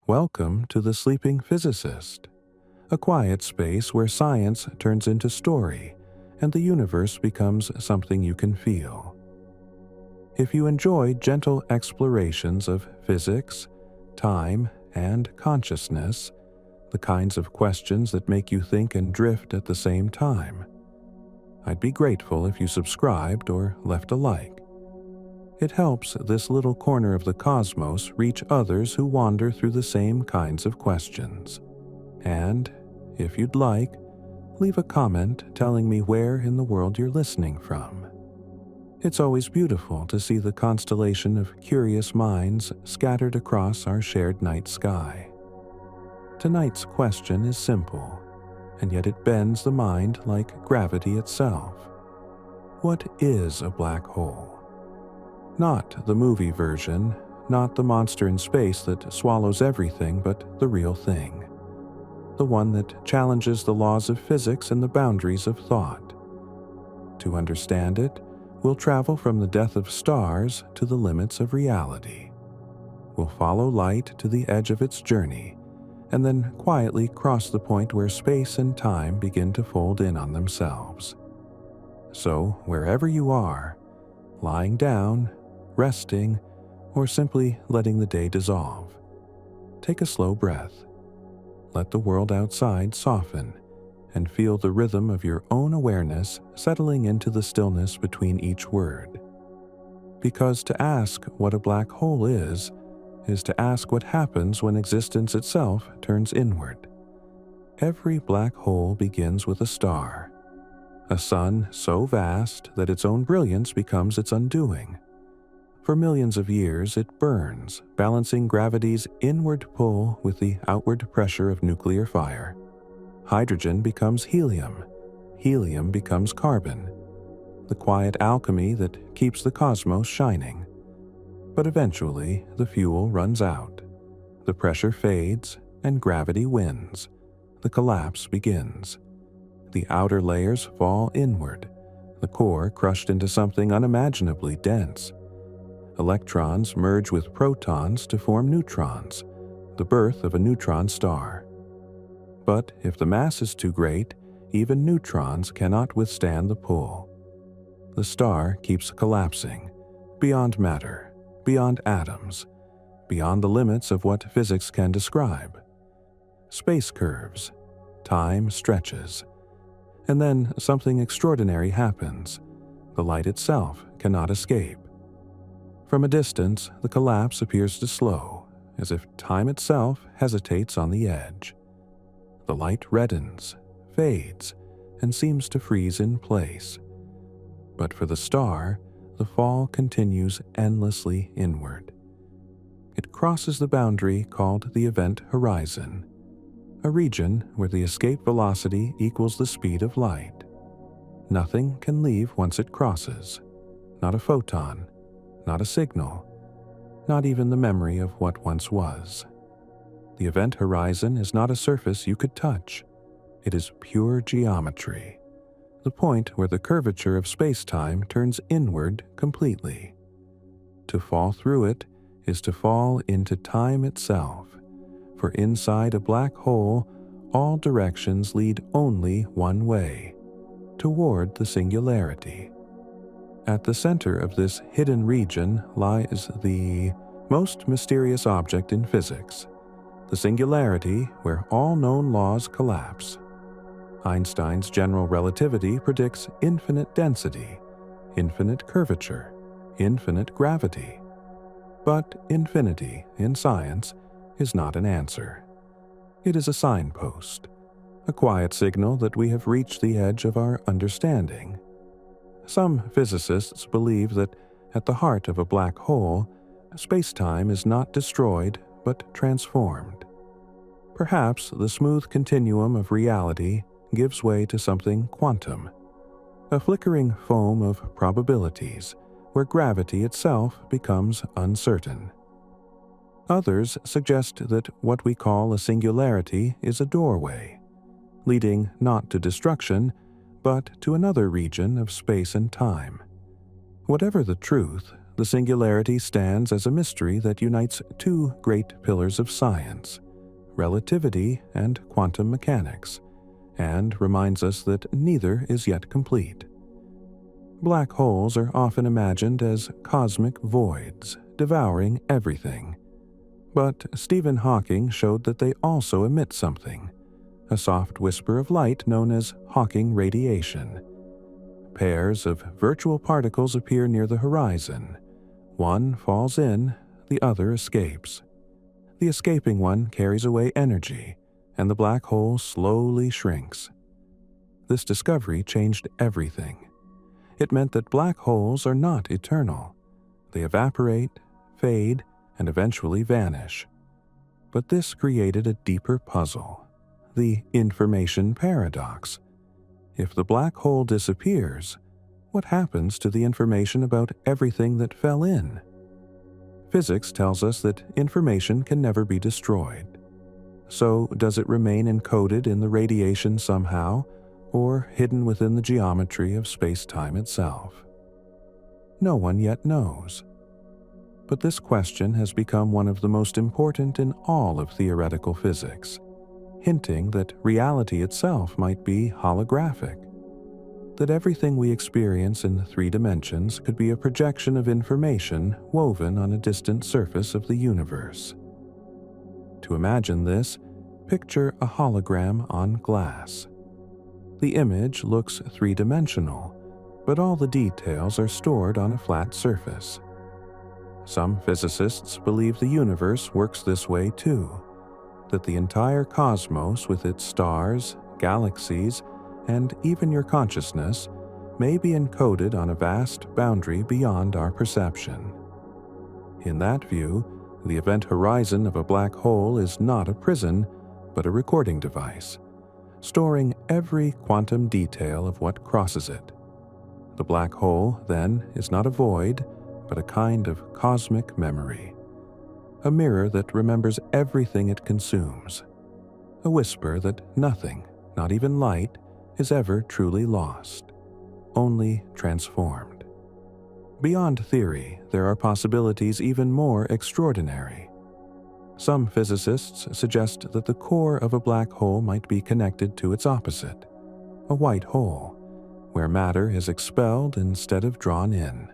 Welcome to the Sleeping Physicist, a quiet space where science turns into story and the universe becomes something you can feel. If you enjoy gentle explorations of physics, time, and consciousness, the kinds of questions that make you think and drift at the same time, I'd be grateful if you subscribed or left a like. It helps this little corner of the cosmos reach others who wander through the same kinds of questions. And, if you'd like, leave a comment telling me where in the world you're listening from. It's always beautiful to see the constellation of curious minds scattered across our shared night sky. Tonight's question is simple, and yet it bends the mind like gravity itself. What is a black hole? Not the movie version, not the monster in space that swallows everything, but the real thing. The one that challenges the laws of physics and the boundaries of thought. To understand it, we'll travel from the death of stars to the limits of reality. We'll follow light to the edge of its journey, and then quietly cross the point where space and time begin to fold in on themselves. So, wherever you are, lying down, resting, or simply letting the day dissolve, take a slow breath. Let the world outside soften, and feel the rhythm of your own awareness settling into the stillness between each word. Because to ask what a black hole is to ask what happens when existence itself turns inward. Every black hole begins with a star, a sun so vast that its own brilliance becomes its undoing. For millions of years it burns, balancing gravity's inward pull with the outward pressure of nuclear fire. Hydrogen becomes helium, helium becomes carbon, the quiet alchemy that keeps the cosmos shining. But eventually the fuel runs out, the pressure fades, and gravity wins. The collapse begins. The outer layers fall inward, the core crushed into something unimaginably dense. Electrons merge with protons to form neutrons, the birth of a neutron star. But if the mass is too great, even neutrons cannot withstand the pull. The star keeps collapsing, beyond matter, beyond atoms, beyond the limits of what physics can describe. Space curves, time stretches, and then something extraordinary happens. The light itself cannot escape. From a distance, the collapse appears to slow, as if time itself hesitates on the edge. The light reddens, fades, and seems to freeze in place. But for the star, the fall continues endlessly inward. It crosses the boundary called the event horizon, a region where the escape velocity equals the speed of light. Nothing can leave once it crosses, not a photon, not a signal, not even the memory of what once was. The event horizon is not a surface you could touch. It is pure geometry, the point where the curvature of space-time turns inward completely. To fall through it is to fall into time itself, for inside a black hole, all directions lead only one way, toward the singularity. At the center of this hidden region lies the most mysterious object in physics, the singularity where all known laws collapse. Einstein's general relativity predicts infinite density, infinite curvature, infinite gravity. But infinity, in science, is not an answer. It is a signpost, a quiet signal that we have reached the edge of our understanding. Some physicists believe that at the heart of a black hole, space-time is not destroyed but transformed. Perhaps the smooth continuum of reality gives way to something quantum, a flickering foam of probabilities where gravity itself becomes uncertain. Others suggest that what we call a singularity is a doorway, leading not to destruction, but to another region of space and time. Whatever the truth, the singularity stands as a mystery that unites two great pillars of science, relativity and quantum mechanics, and reminds us that neither is yet complete. Black holes are often imagined as cosmic voids, devouring everything. But Stephen Hawking showed that they also emit something, a soft whisper of light known as Hawking radiation. Pairs of virtual particles appear near the horizon. One falls in, the other escapes. The escaping one carries away energy, and the black hole slowly shrinks. This discovery changed everything. It meant that black holes are not eternal. They evaporate, fade, and eventually vanish. But this created a deeper puzzle, the information paradox. If the black hole disappears, what happens to the information about everything that fell in? Physics tells us that information can never be destroyed. So, does it remain encoded in the radiation somehow, or hidden within the geometry of space-time itself? No one yet knows. But this question has become one of the most important in all of theoretical physics, hinting that reality itself might be holographic, that everything we experience in 3 dimensions could be a projection of information woven on a distant surface of the universe. To imagine this, picture a hologram on glass. The image looks 3-dimensional, but all the details are stored on a flat surface. Some physicists believe the universe works this way too, that the entire cosmos with its stars, galaxies, and even your consciousness may be encoded on a vast boundary beyond our perception. In that view, the event horizon of a black hole is not a prison, but a recording device, storing every quantum detail of what crosses it. The black hole, then, is not a void, but a kind of cosmic memory, a mirror that remembers everything it consumes, a whisper that nothing, not even light, is ever truly lost, only transformed. Beyond theory, there are possibilities even more extraordinary. Some physicists suggest that the core of a black hole might be connected to its opposite, a white hole, where matter is expelled instead of drawn in.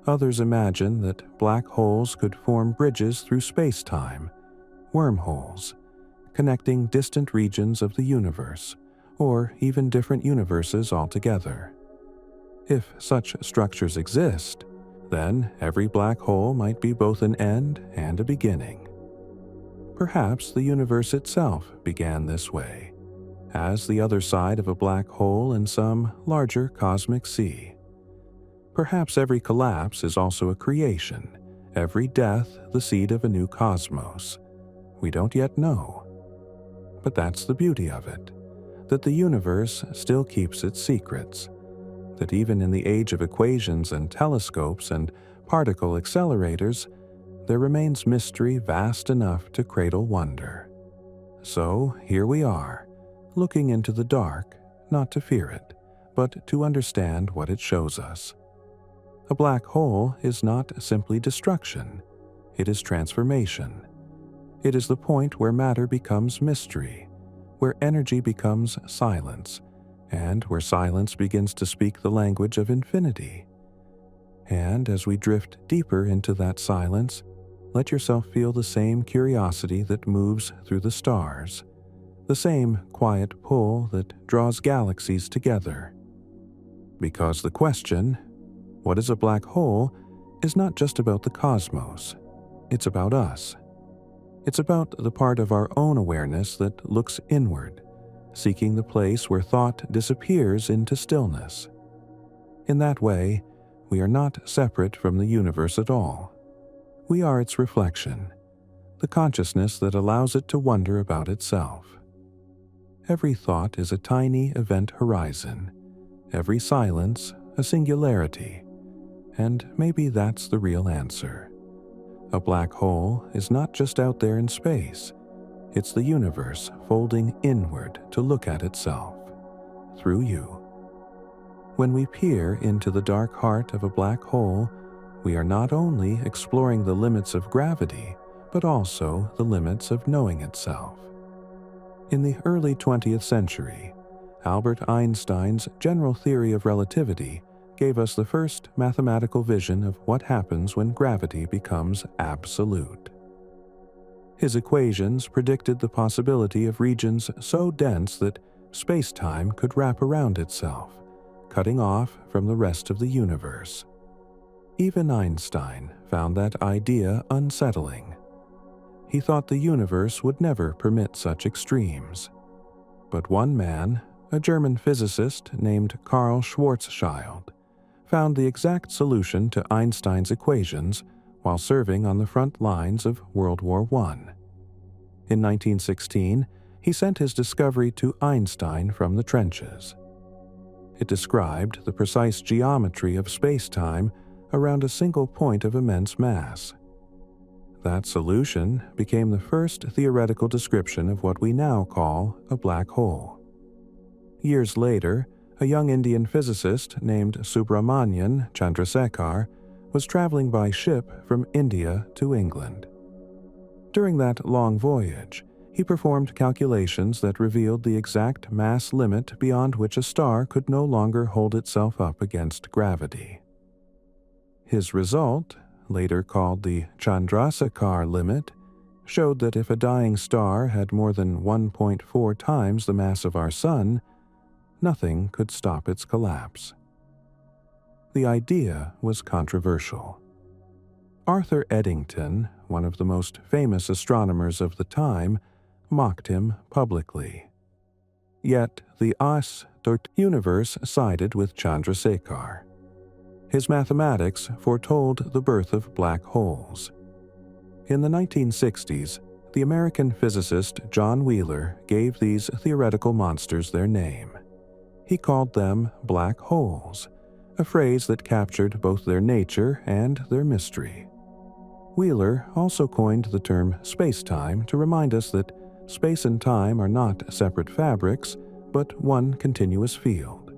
Others imagine that black holes could form bridges through space-time, wormholes, connecting distant regions of the universe, or even different universes altogether. If such structures exist, then every black hole might be both an end and a beginning. Perhaps the universe itself began this way, as the other side of a black hole in some larger cosmic sea. Perhaps every collapse is also a creation, every death the seed of a new cosmos. We don't yet know. But that's the beauty of it, that the universe still keeps its secrets, that even in the age of equations and telescopes and particle accelerators, there remains mystery vast enough to cradle wonder. So here we are, looking into the dark, not to fear it, but to understand what it shows us. A black hole is not simply destruction, it is transformation. It is the point where matter becomes mystery, where energy becomes silence, and where silence begins to speak the language of infinity. And as we drift deeper into that silence, let yourself feel the same curiosity that moves through the stars, the same quiet pull that draws galaxies together. Because the question, what is a black hole, is not just about the cosmos, it's about us. It's about the part of our own awareness that looks inward, seeking the place where thought disappears into stillness. In that way, we are not separate from the universe at all. We are its reflection, the consciousness that allows it to wonder about itself. Every thought is a tiny event horizon, every silence a singularity, and maybe that's the real answer. A black hole is not just out there in space, it's the universe folding inward to look at itself, through you. When we peer into the dark heart of a black hole, we are not only exploring the limits of gravity, but also the limits of knowing itself. In the early 20th century, Albert Einstein's general theory of relativity gave us the first mathematical vision of what happens when gravity becomes absolute. His equations predicted the possibility of regions so dense that space-time could wrap around itself, cutting off from the rest of the universe. Even Einstein found that idea unsettling. He thought the universe would never permit such extremes. But one man, a German physicist named Karl Schwarzschild, found the exact solution to Einstein's equations while serving on the front lines of World War I. In 1916, he sent his discovery to Einstein from the trenches. It described the precise geometry of space-time around a single point of immense mass. That solution became the first theoretical description of what we now call a black hole. Years later, a young Indian physicist named Subramanian Chandrasekhar was traveling by ship from India to England. During that long voyage, he performed calculations that revealed the exact mass limit beyond which a star could no longer hold itself up against gravity. His result, later called the Chandrasekhar limit, showed that if a dying star had more than 1.4 times the mass of our Sun, nothing could stop its collapse. The idea was controversial. Arthur Eddington, one of the most famous astronomers of the time, mocked him publicly. Yet the universe sided with Chandrasekhar. His mathematics foretold the birth of black holes. In the 1960s, the American physicist John Wheeler gave these theoretical monsters their name. He called them black holes, a phrase that captured both their nature and their mystery. Wheeler also coined the term space-time to remind us that space and time are not separate fabrics, but one continuous field.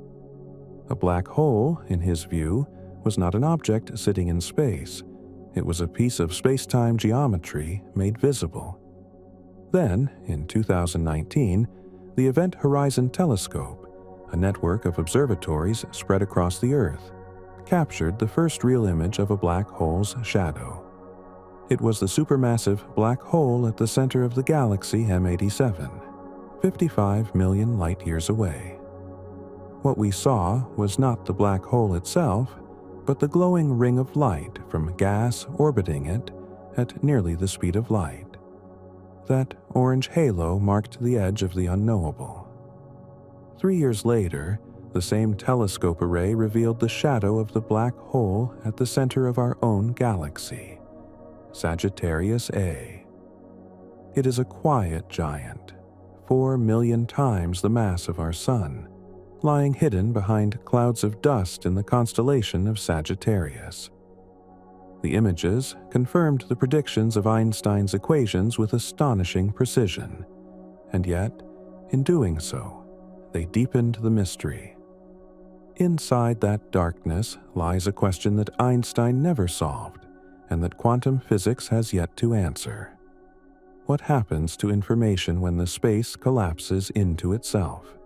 A black hole, in his view, was not an object sitting in space. It was a piece of space-time geometry made visible. Then, in 2019, the Event Horizon Telescope, a network of observatories spread across the Earth, captured the first real image of a black hole's shadow. It was the supermassive black hole at the center of the galaxy M87, 55 million light-years away. What we saw was not the black hole itself, but the glowing ring of light from gas orbiting it at nearly the speed of light. That orange halo marked the edge of the unknowable. 3 years later, the same telescope array revealed the shadow of the black hole at the center of our own galaxy, Sagittarius A. It is a quiet giant, 4 million times the mass of our Sun, lying hidden behind clouds of dust in the constellation of Sagittarius. The images confirmed the predictions of Einstein's equations with astonishing precision, and yet, in doing so, they deepened the mystery. Inside that darkness lies a question that Einstein never solved, and that quantum physics has yet to answer. What happens to information when the space collapses into itself?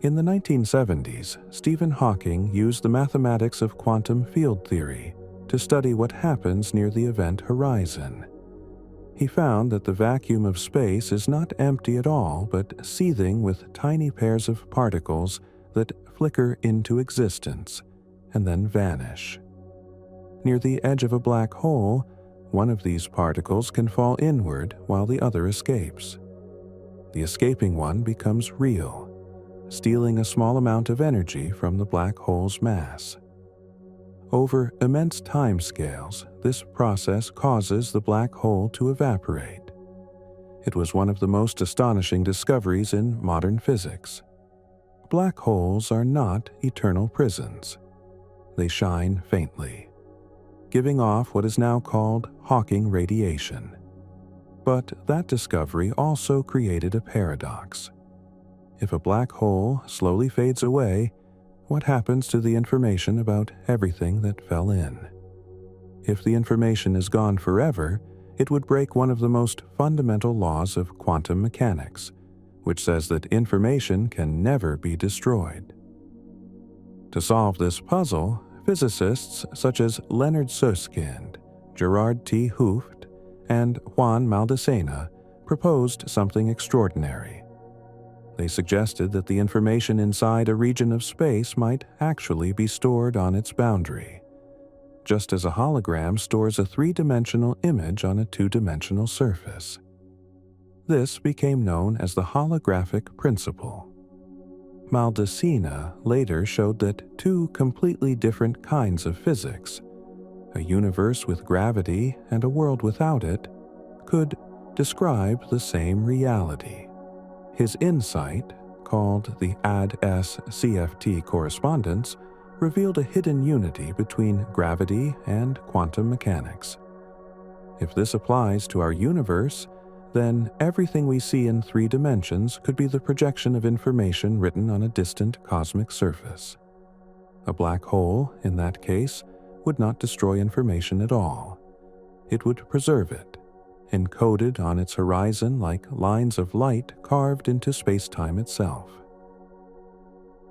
In the 1970s, Stephen Hawking used the mathematics of quantum field theory to study what happens near the event horizon. He found that the vacuum of space is not empty at all, but seething with tiny pairs of particles that flicker into existence and then vanish. Near the edge of a black hole, one of these particles can fall inward while the other escapes. The escaping one becomes real, stealing a small amount of energy from the black hole's mass. Over immense timescales, this process causes the black hole to evaporate. It was one of the most astonishing discoveries in modern physics. Black holes are not eternal prisons. They shine faintly, giving off what is now called Hawking radiation. But that discovery also created a paradox. If a black hole slowly fades away, what happens to the information about everything that fell in? If the information is gone forever, it would break one of the most fundamental laws of quantum mechanics, which says that information can never be destroyed. To solve this puzzle, physicists such as Leonard Susskind, Gerard T. Hooft, and Juan Maldacena proposed something extraordinary. They suggested that the information inside a region of space might actually be stored on its boundary, just as a hologram stores a three-dimensional image on a two-dimensional surface. This became known as the holographic principle. Maldacena later showed that two completely different kinds of physics, a universe with gravity and a world without it, could describe the same reality. His insight, called the AD-S-CFT correspondence, revealed a hidden unity between gravity and quantum mechanics. If this applies to our universe, then everything we see in three dimensions could be the projection of information written on a distant cosmic surface. A black hole, in that case, would not destroy information at all. It would preserve it, encoded on its horizon like lines of light carved into space-time itself.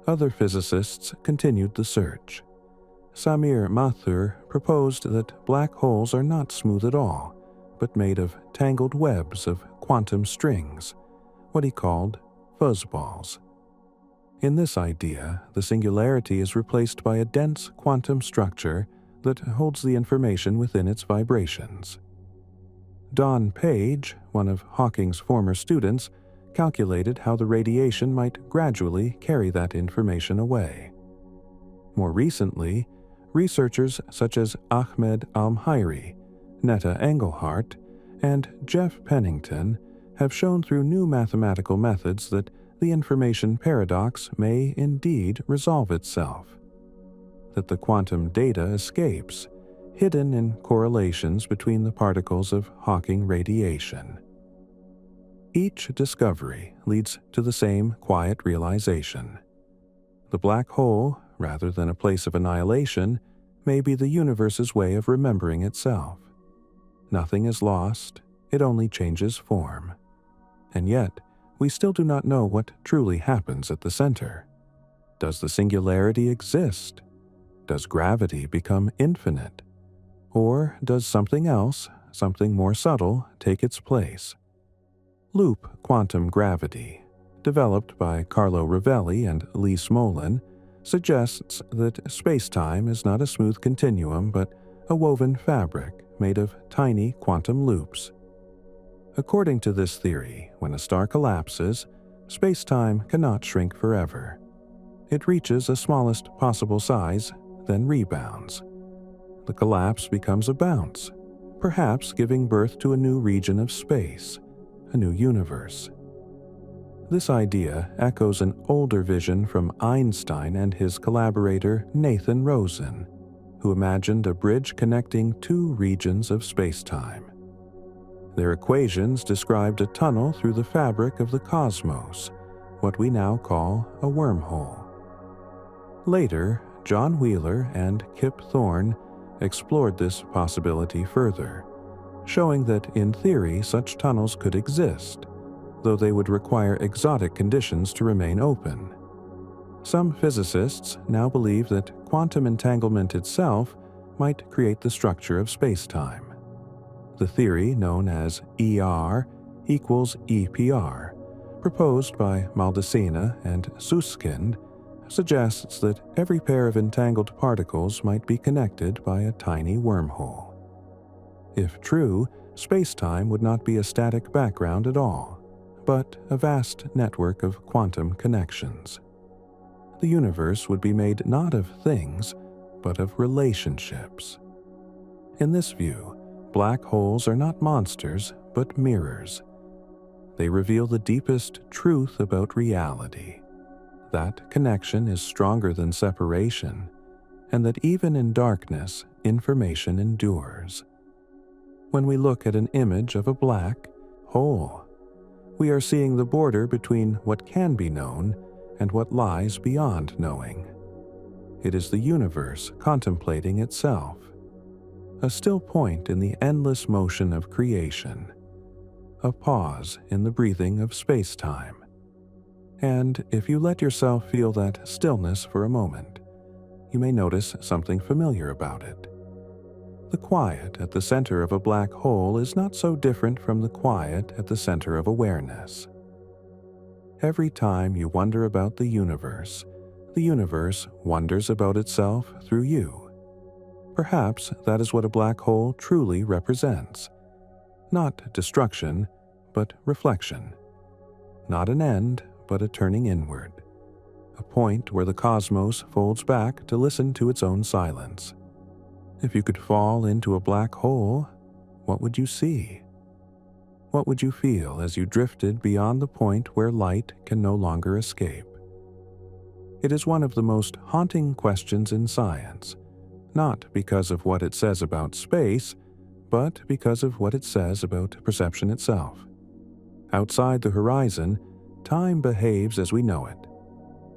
Other physicists continued the search. Samir Mathur proposed that black holes are not smooth at all, but made of tangled webs of quantum strings, what he called fuzzballs. In this idea, the singularity is replaced by a dense quantum structure that holds the information within its vibrations. Don Page, one of Hawking's former students, calculated how the radiation might gradually carry that information away. More recently, researchers such as Ahmed Almhairi, Netta Engelhardt, and Jeff Pennington have shown through new mathematical methods that the information paradox may indeed resolve itself, that the quantum data escapes, hidden in correlations between the particles of Hawking radiation. Each discovery leads to the same quiet realization. The black hole, rather than a place of annihilation, may be the universe's way of remembering itself. Nothing is lost, it only changes form. And yet, we still do not know what truly happens at the center. Does the singularity exist? Does gravity become infinite? Or does something else, something more subtle, take its place? Loop quantum gravity, developed by Carlo Rovelli and Lee Smolin, suggests that space-time is not a smooth continuum but a woven fabric made of tiny quantum loops. According to this theory, when a star collapses, space-time cannot shrink forever. It reaches a smallest possible size, then rebounds. The collapse becomes a bounce, perhaps giving birth to a new region of space, a new universe. This idea echoes an older vision from Einstein and his collaborator Nathan Rosen, who imagined a bridge connecting two regions of space-time. Their equations described a tunnel through the fabric of the cosmos, what we now call a wormhole. Later, John Wheeler and Kip Thorne explored this possibility further, showing that in theory such tunnels could exist, though they would require exotic conditions to remain open. Some physicists now believe that quantum entanglement itself might create the structure of space-time. The theory known as ER equals EPR, proposed by Maldacena and Susskind, suggests that every pair of entangled particles might be connected by a tiny wormhole. If true, space-time would not be a static background at all, but a vast network of quantum connections. The universe would be made not of things, but of relationships. In this view, black holes are not monsters, but mirrors. They reveal the deepest truth about reality, that connection is stronger than separation, and that even in darkness, information endures. When we look at an image of a black hole, we are seeing the border between what can be known and what lies beyond knowing. It is the universe contemplating itself. a still point in the endless motion of creation, a pause in the breathing of space-time. And if you let yourself feel that stillness for a moment, you may notice something familiar about it. The quiet at the center of a black hole is not so different from the quiet at the center of awareness. Every time you wonder about the universe wonders about itself through you. Perhaps that is what a black hole truly represents. Not destruction, but reflection. Not an end, but a turning inward. A point where the cosmos folds back to listen to its own silence. If you could fall into a black hole, what would you see? What would you feel as you drifted beyond the point where light can no longer escape? It is one of the most haunting questions in science, not because of what it says about space, but because of what it says about perception itself. Outside the horizon, time behaves as we know it.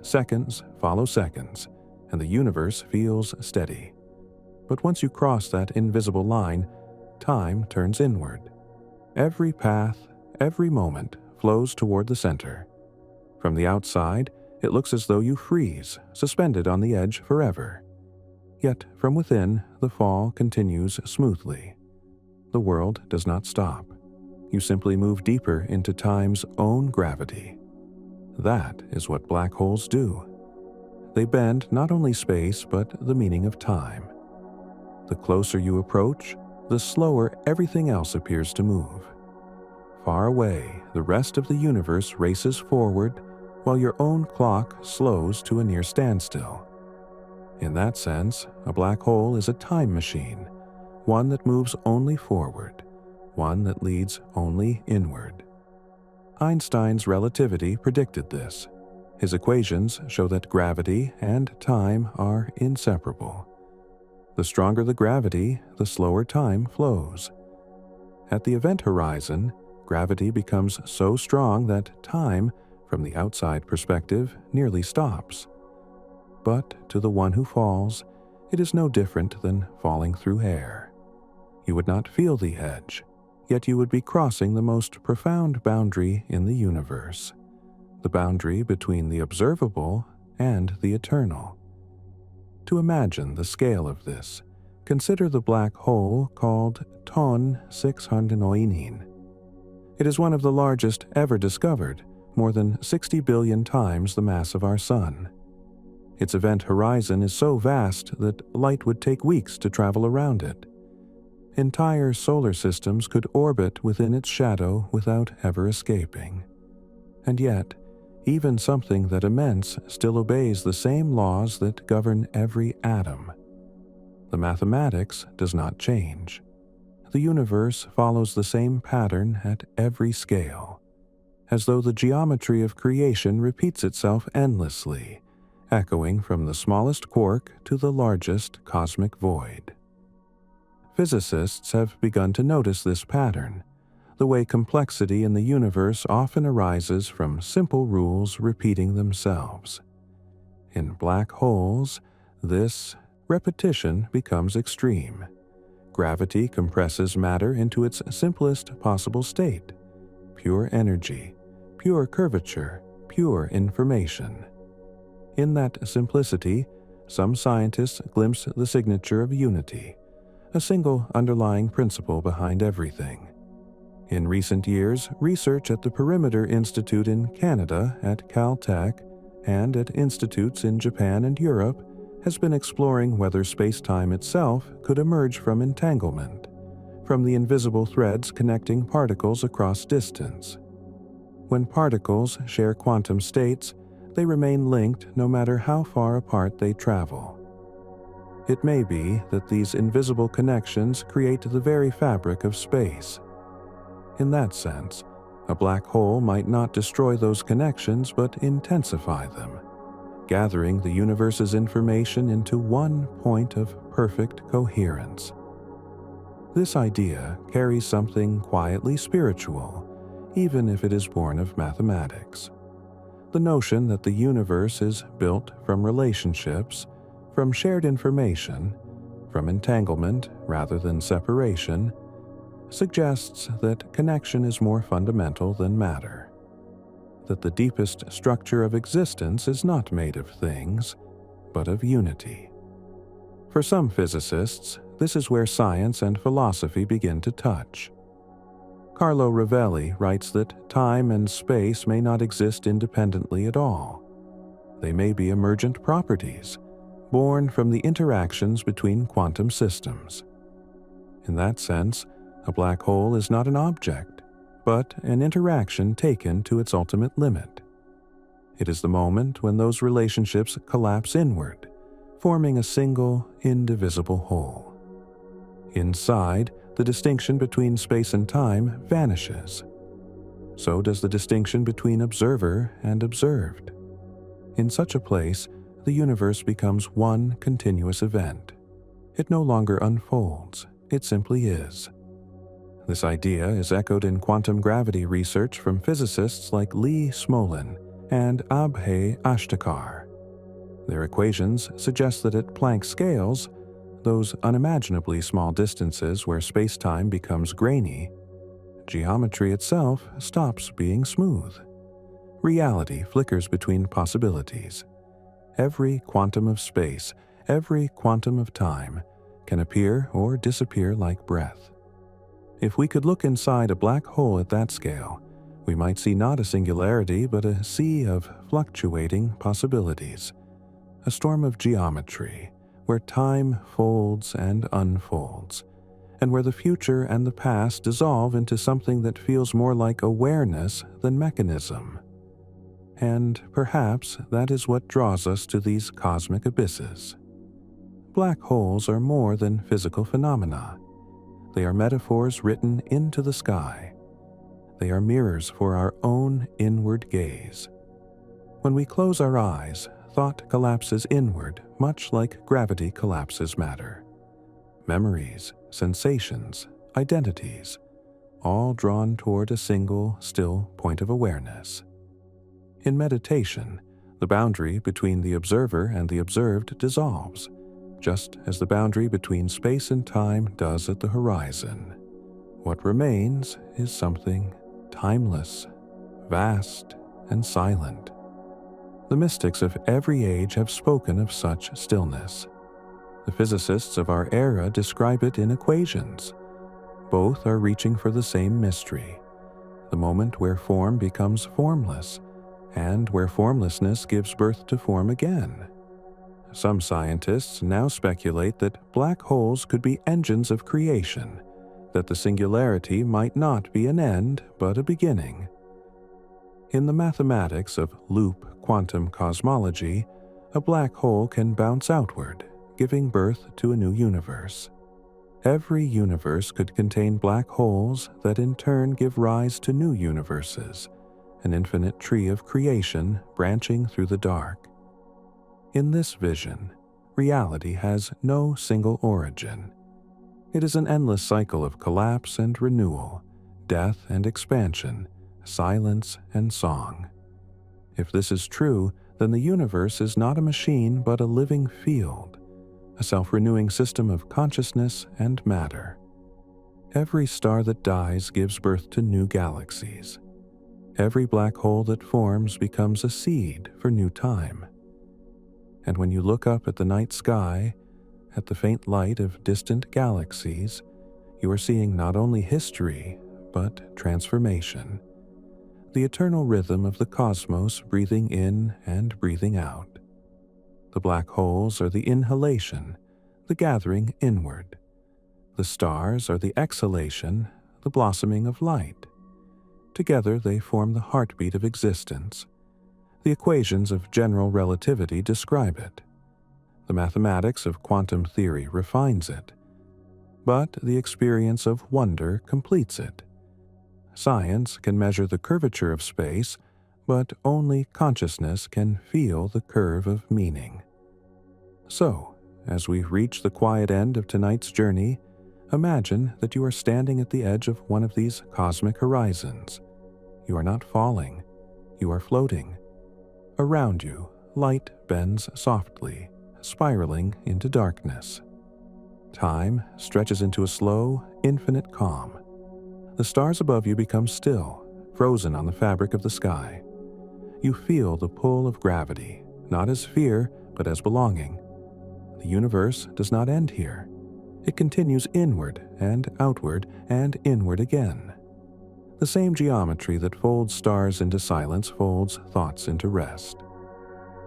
Seconds follow seconds, and the universe feels steady. But once you cross that invisible line, time turns inward. Every path, every moment flows toward the center. From the outside, it looks as though you freeze, suspended on the edge forever. Yet from within, the fall continues smoothly. The world does not stop. You simply move deeper into time's own gravity. That is what black holes do. They bend not only space, but the meaning of time. The closer you approach, the slower everything else appears to move. Far away, the rest of the universe races forward, while your own clock slows to a near standstill. In that sense, a black hole is a time machine, one that moves only forward, one that leads only inward. Einstein's relativity predicted this. His equations show that gravity and time are inseparable. The stronger the gravity, the slower time flows. At the event horizon, gravity becomes so strong that time, from the outside perspective, nearly stops. But to the one who falls, it is no different than falling through air. You would not feel the edge, yet you would be crossing the most profound boundary in the universe, the boundary between the observable and the eternal. To imagine the scale of this, consider the black hole called Ton 600. It is one of the largest ever discovered, more than 60 billion times the mass of our Sun. Its event horizon is so vast that light would take weeks to travel around it. Entire solar systems could orbit within its shadow without ever escaping. And yet, even something that immense still obeys the same laws that govern every atom. The mathematics does not change. The universe follows the same pattern at every scale, as though the geometry of creation repeats itself endlessly, echoing from the smallest quark to the largest cosmic void. Physicists have begun to notice this pattern, the way complexity in the universe often arises from simple rules repeating themselves. In black holes, this repetition becomes extreme. Gravity compresses matter into its simplest possible state: pure energy, pure curvature, pure information. In that simplicity, some scientists glimpse the signature of unity, a single underlying principle behind everything. In recent years, research at the Perimeter Institute in Canada, at Caltech, and at institutes in Japan and Europe has been exploring whether space-time itself could emerge from entanglement, from the invisible threads connecting particles across distance. When particles share quantum states, they remain linked no matter how far apart they travel. It may be that these invisible connections create the very fabric of space. In that sense, a black hole might not destroy those connections but intensify them, gathering the universe's information into one point of perfect coherence. This idea carries something quietly spiritual, even if it is born of mathematics. The notion that the universe is built from relationships, from shared information, from entanglement rather than separation, suggests that connection is more fundamental than matter, that the deepest structure of existence is not made of things, but of unity. For some physicists, this is where science and philosophy begin to touch. Carlo Rovelli writes that time and space may not exist independently at all. They may be emergent properties, born from the interactions between quantum systems. In that sense, a black hole is not an object, but an interaction taken to its ultimate limit. It is the moment when those relationships collapse inward, forming a single, indivisible whole. Inside, the distinction between space and time vanishes. So does the distinction between observer and observed. In such a place, the universe becomes one continuous event. It no longer unfolds, it simply is. This idea is echoed in quantum gravity research from physicists like Lee Smolin and Abhay Ashtekar. Their equations suggest that at Planck scales, those unimaginably small distances where space-time becomes grainy, geometry itself stops being smooth. Reality flickers between possibilities. Every quantum of space, every quantum of time, can appear or disappear like breath. If we could look inside a black hole at that scale, we might see not a singularity but a sea of fluctuating possibilities, a storm of geometry, where time folds and unfolds, and where the future and the past dissolve into something that feels more like awareness than mechanism. And perhaps that is what draws us to these cosmic abysses. Black holes are more than physical phenomena. They are metaphors written into the sky. They are mirrors for our own inward gaze. When we close our eyes, thought collapses inward, much like gravity collapses matter. Memories, sensations, identities, all drawn toward a single, still point of awareness. In meditation, the boundary between the observer and the observed dissolves, just as the boundary between space and time does at the horizon. What remains is something timeless, vast, and silent. The mystics of every age have spoken of such stillness. The physicists of our era describe it in equations. Both are reaching for the same mystery, the moment where form becomes formless, and where formlessness gives birth to form again. Some scientists now speculate that black holes could be engines of creation, that the singularity might not be an end but a beginning. In the mathematics of loop quantum cosmology, a black hole can bounce outward, giving birth to a new universe. Every universe could contain black holes that in turn give rise to new universes, an infinite tree of creation branching through the dark. In this vision, reality has no single origin. It is an endless cycle of collapse and renewal, death and expansion, silence and song. If this is true, then the universe is not a machine but a living field, a self-renewing system of consciousness and matter. Every star that dies gives birth to new galaxies. Every black hole that forms becomes a seed for new time. And when you look up at the night sky, at the faint light of distant galaxies, you are seeing not only history, but transformation. The eternal rhythm of the cosmos breathing in and breathing out. The black holes are the inhalation, the gathering inward. The stars are the exhalation, the blossoming of light. Together they form the heartbeat of existence. The equations of general relativity describe it. The mathematics of quantum theory refines it. But the experience of wonder completes it. Science can measure the curvature of space, but only consciousness can feel the curve of meaning. So, as we reach the quiet end of tonight's journey, imagine that you are standing at the edge of one of these cosmic horizons. You are not falling, you are floating. Around you, light bends softly, spiraling into darkness. Time stretches into a slow, infinite calm. The stars above you become still, frozen on the fabric of the sky. You feel the pull of gravity, not as fear, but as belonging. The universe does not end here. It continues inward and outward and inward again. The same geometry that folds stars into silence folds thoughts into rest.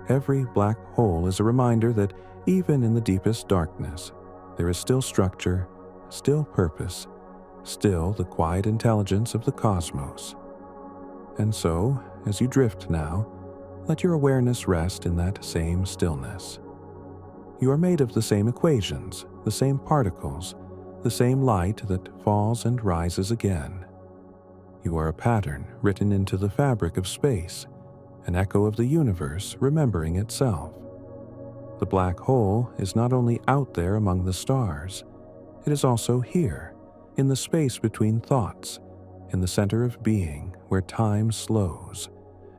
Every black hole is a reminder that even in the deepest darkness, there is still structure, still purpose, still the quiet intelligence of the cosmos. And so, as you drift now, let your awareness rest in that same stillness. You are made of the same equations, the same particles, the same light that falls and rises again. You are a pattern written into the fabric of space, an echo of the universe remembering itself. The black hole is not only out there among the stars, it is also here, in the space between thoughts, in the center of being where time slows,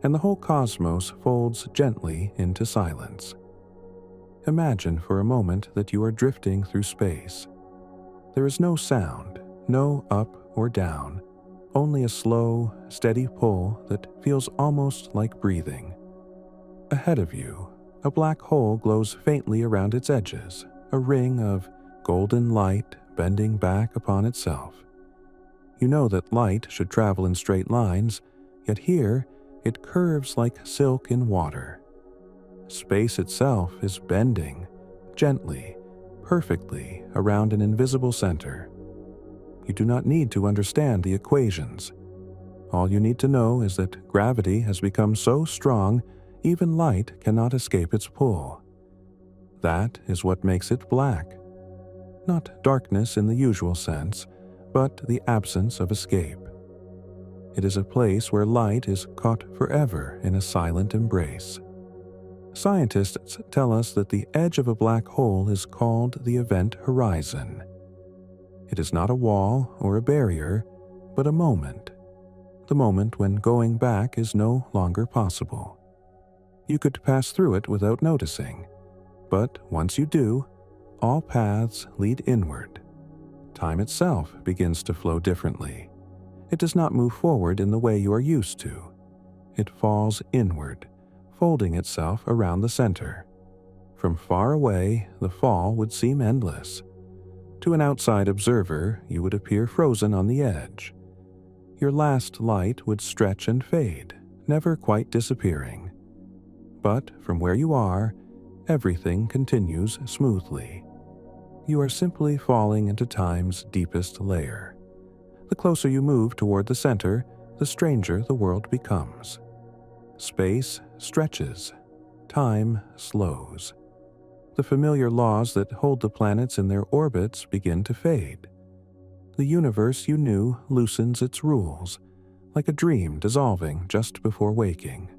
and the whole cosmos folds gently into silence. Imagine for a moment that you are drifting through space. There is no sound, no up or down, only a slow, steady pull that feels almost like breathing. Ahead of you, a black hole glows faintly around its edges, a ring of golden light bending back upon itself. You know that light should travel in straight lines, yet here it curves like silk in water. Space itself is bending, gently, perfectly, around an invisible center. You do not need to understand the equations. All you need to know is that gravity has become so strong even light cannot escape its pull. That is what makes it black. Not darkness in the usual sense, but the absence of escape. It is a place where light is caught forever in a silent embrace. Scientists tell us that the edge of a black hole is called the event horizon. It is not a wall or a barrier, but a moment. The moment when going back is no longer possible. You could pass through it without noticing, but once you do, all paths lead inward. Time itself begins to flow differently. It does not move forward in the way you are used to. It falls inward, folding itself around the center. From far away, the fall would seem endless. To an outside observer, you would appear frozen on the edge. Your last light would stretch and fade, never quite disappearing. But from where you are, everything continues smoothly. You are simply falling into time's deepest layer. The closer you move toward the center, the stranger the world becomes. Space stretches. Time slows. The familiar laws that hold the planets in their orbits begin to fade. The universe you knew loosens its rules, like a dream dissolving just before waking.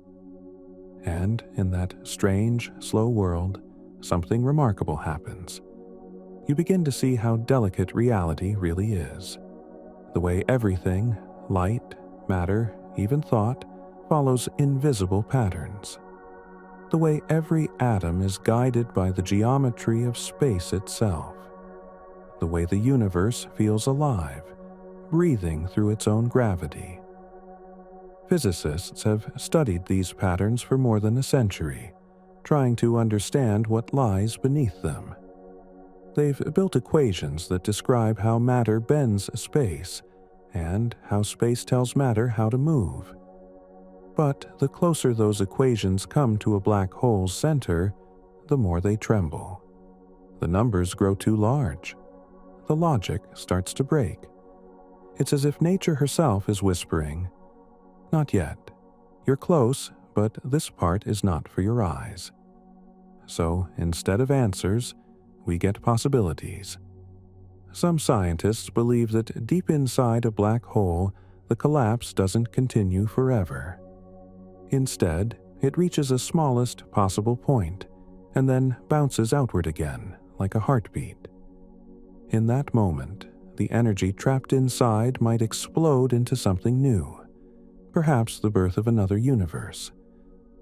And in that strange, slow world, something remarkable happens. You begin to see how delicate reality really is. The way everything, light, matter, even thought, follows invisible patterns. The way every atom is guided by the geometry of space itself. The way the universe feels alive, breathing through its own gravity. Physicists have studied these patterns for more than a century, trying to understand what lies beneath them. They've built equations that describe how matter bends space, and how space tells matter how to move. But the closer those equations come to a black hole's center, the more they tremble. The numbers grow too large. The logic starts to break. It's as if nature herself is whispering, "Not yet. You're close, but this part is not for your eyes." So, instead of answers, we get possibilities. Some scientists believe that deep inside a black hole, the collapse doesn't continue forever. Instead, it reaches a smallest possible point, and then bounces outward again, like a heartbeat. In that moment, the energy trapped inside might explode into something new, perhaps the birth of another universe.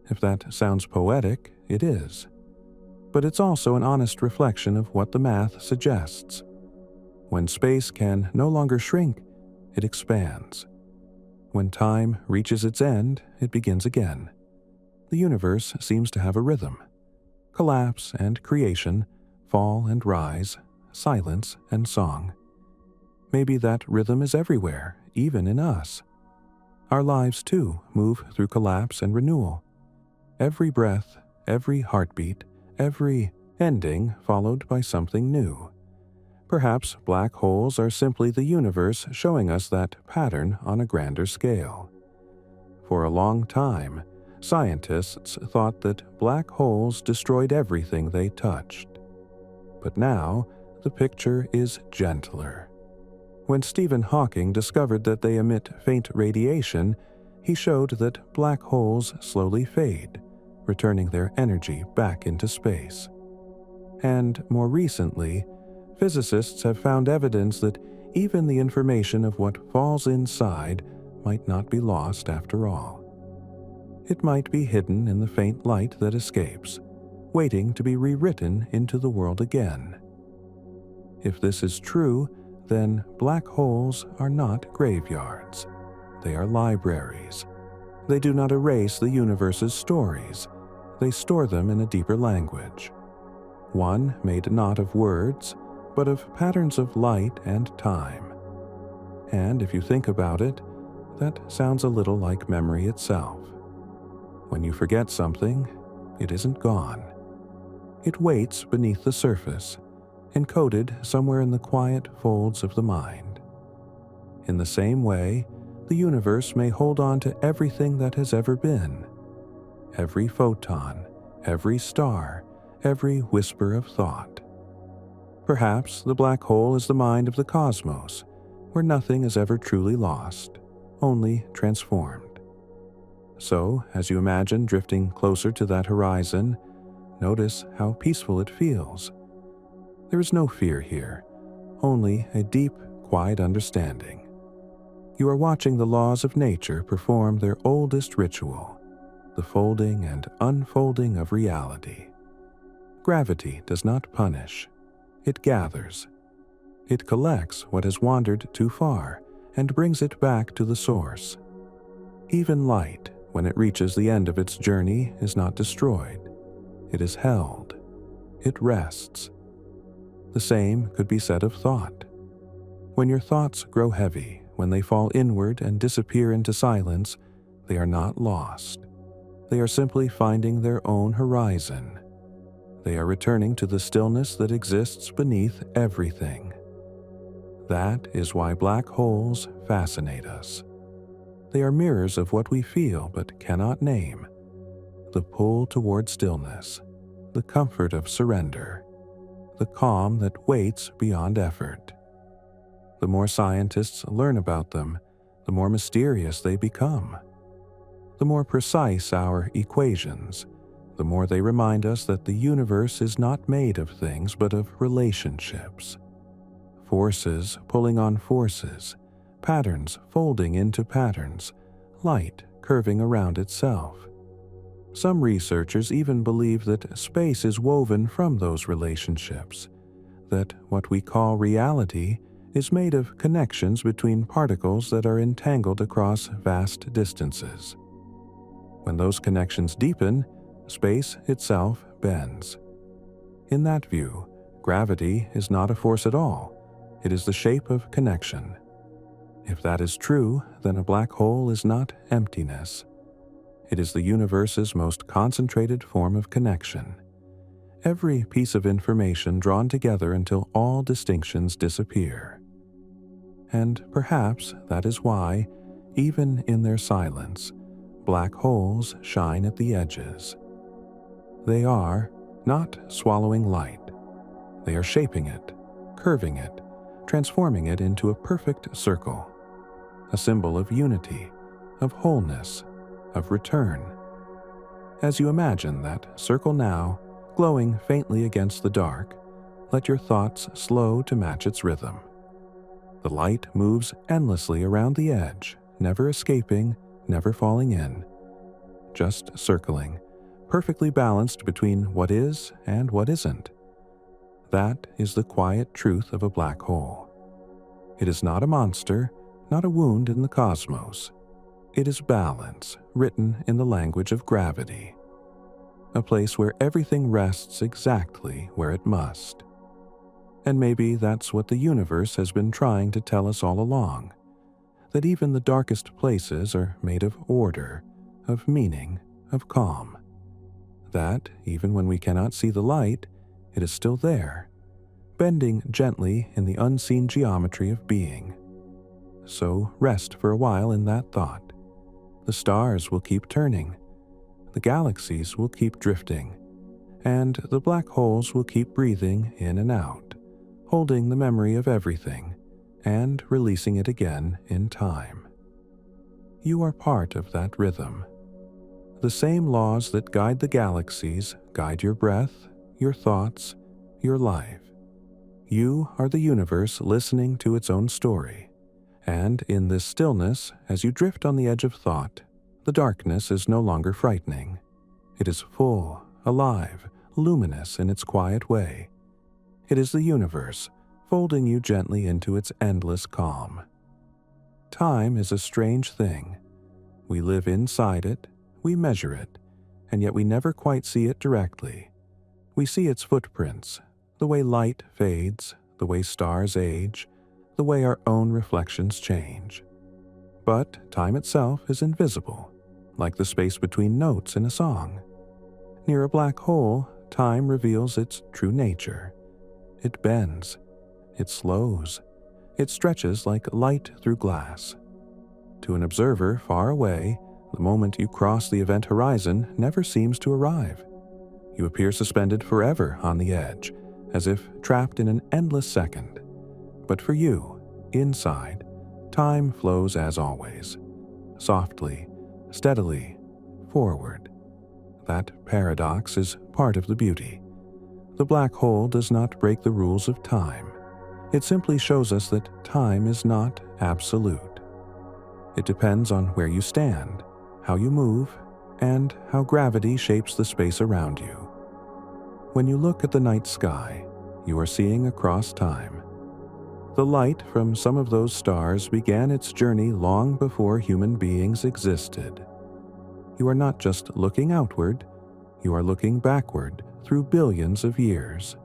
If that sounds poetic, it is. but it's also an honest reflection of what the math suggests. When space can no longer shrink, it expands. When time reaches its end, it begins again. The universe seems to have a rhythm. Collapse and creation, fall and rise, silence and song. Maybe that rhythm is everywhere, even in us. Our lives, too, move through collapse and renewal. Every breath, every heartbeat, every ending followed by something new. Perhaps black holes are simply the universe showing us that pattern on a grander scale. For a long time, scientists thought that black holes destroyed everything they touched. But now, the picture is gentler. When Stephen Hawking discovered that they emit faint radiation, he showed that black holes slowly fade, returning their energy back into space. And more recently, physicists have found evidence that even the information of what falls inside might not be lost after all. It might be hidden in the faint light that escapes, waiting to be rewritten into the world again. If this is true, then black holes are not graveyards. They are libraries. They do not erase the universe's stories. They store them in a deeper language. One made not of words, but of patterns of light and time. And if you think about it, that sounds a little like memory itself. When you forget something, it isn't gone. It waits beneath the surface, encoded somewhere in the quiet folds of the mind. In the same way, the universe may hold on to everything that has ever been. Every photon, every star, every whisper of thought. Perhaps the black hole is the mind of the cosmos, where nothing is ever truly lost, only transformed. So, as you imagine drifting closer to that horizon, notice how peaceful it feels. There is no fear here, only a deep, quiet understanding. You are watching the laws of nature perform their oldest ritual, the folding and unfolding of reality. Gravity does not punish. It gathers. It collects what has wandered too far and brings it back to the source. Even light, when it reaches the end of its journey, is not destroyed. It is held. It rests. The same could be said of thought. When your thoughts grow heavy, when they fall inward and disappear into silence, they are not lost. They are simply finding their own horizon. They are returning to the stillness that exists beneath everything. That is why black holes fascinate us. They are mirrors of what we feel but cannot name. The pull toward stillness, the comfort of surrender, the calm that waits beyond effort. The more scientists learn about them, the more mysterious they become. The more precise our equations, the more they remind us that the universe is not made of things but of relationships. Forces pulling on forces, patterns folding into patterns, light curving around itself. Some researchers even believe that space is woven from those relationships, that what we call reality is made of connections between particles that are entangled across vast distances. When those connections deepen, space itself bends. In that view, gravity is not a force at all. It is the shape of connection. If that is true, then a black hole is not emptiness. It is the universe's most concentrated form of connection. Every piece of information drawn together until all distinctions disappear. And perhaps that is why, even in their silence, black holes shine at the edges. They are not swallowing light. They are shaping it, curving it, transforming it into a perfect circle, a symbol of unity, of wholeness, of return. As you imagine that circle now, glowing faintly against the dark, let your thoughts slow to match its rhythm. The light moves endlessly around the edge, never escaping, never falling in, just circling, perfectly balanced between what is and what isn't. That is the quiet truth of a black hole. It is not a monster, not a wound in the cosmos. It is balance, written in the language of gravity. A place where everything rests exactly where it must. And maybe that's what the universe has been trying to tell us all along, that even the darkest places are made of order, of meaning, of calm. That, even when we cannot see the light, it is still there, bending gently in the unseen geometry of being. So rest for a while in that thought. The stars will keep turning, the galaxies will keep drifting, and the black holes will keep breathing in and out, holding the memory of everything, and releasing it again in time. You are part of that rhythm. The same laws that guide the galaxies guide your breath, your thoughts, your life. You are the universe listening to its own story, and in this stillness, as you drift on the edge of thought, the darkness is no longer frightening. It is full, alive, luminous in its quiet way. It is the universe, folding you gently into its endless calm. Time is a strange thing. We live inside it, we measure it, and yet we never quite see it directly. We see its footprints, the way light fades, the way stars age, the way our own reflections change. But time itself is invisible, like the space between notes in a song. Near a black hole, time reveals its true nature. It bends, it slows, it stretches like light through glass. To an observer far away, the moment you cross the event horizon never seems to arrive. You appear suspended forever on the edge, as if trapped in an endless second. But for you, inside, time flows as always, softly, steadily, forward. That paradox is part of the beauty. The black hole does not break the rules of time. It simply shows us that time is not absolute. It depends on where you stand, how you move, and how gravity shapes the space around you. When you look at the night sky, you are seeing across time. The light from some of those stars began its journey long before human beings existed. You are not just looking outward, you are looking backward through billions of years.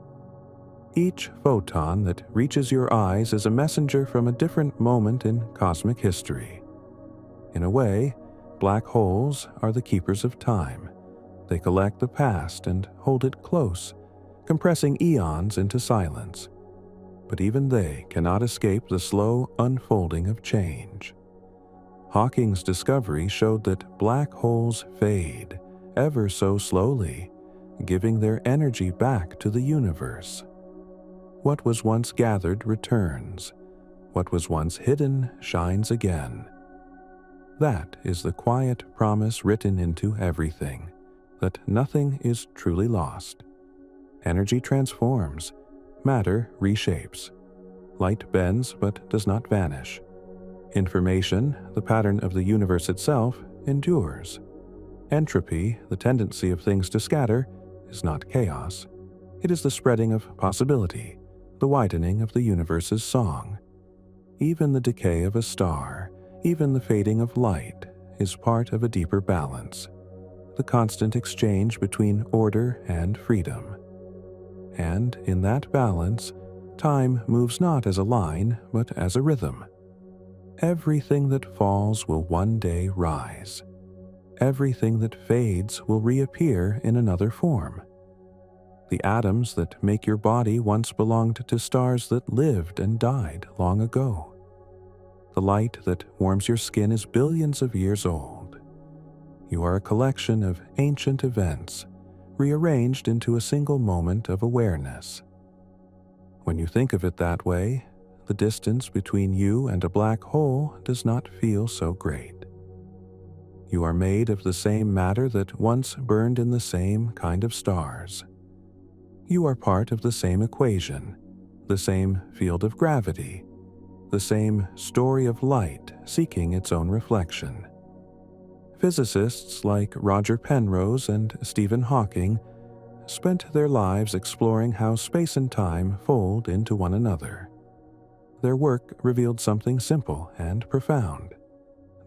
Each photon that reaches your eyes is a messenger from a different moment in cosmic history. In a way, black holes are the keepers of time. They collect the past and hold it close, compressing eons into silence. But even they cannot escape the slow unfolding of change. Hawking's discovery showed that black holes fade, ever so slowly, giving their energy back to the universe. What was once gathered returns. What was once hidden shines again. That is the quiet promise written into everything, that nothing is truly lost. Energy transforms, matter reshapes. Light bends but does not vanish. Information, the pattern of the universe itself, endures. Entropy, the tendency of things to scatter, is not chaos. It is the spreading of possibility, the widening of the universe's song. Even the decay of a star, even the fading of light, is part of a deeper balance, the constant exchange between order and freedom. And in that balance, time moves not as a line, but as a rhythm. Everything that falls will one day rise. Everything that fades will reappear in another form. The atoms that make your body once belonged to stars that lived and died long ago. The light that warms your skin is billions of years old. You are a collection of ancient events, rearranged into a single moment of awareness. When you think of it that way, the distance between you and a black hole does not feel so great. You are made of the same matter that once burned in the same kind of stars. You are part of the same equation, the same field of gravity, the same story of light seeking its own reflection. Physicists like Roger Penrose and Stephen Hawking spent their lives exploring how space and time fold into one another. Their work revealed something simple and profound: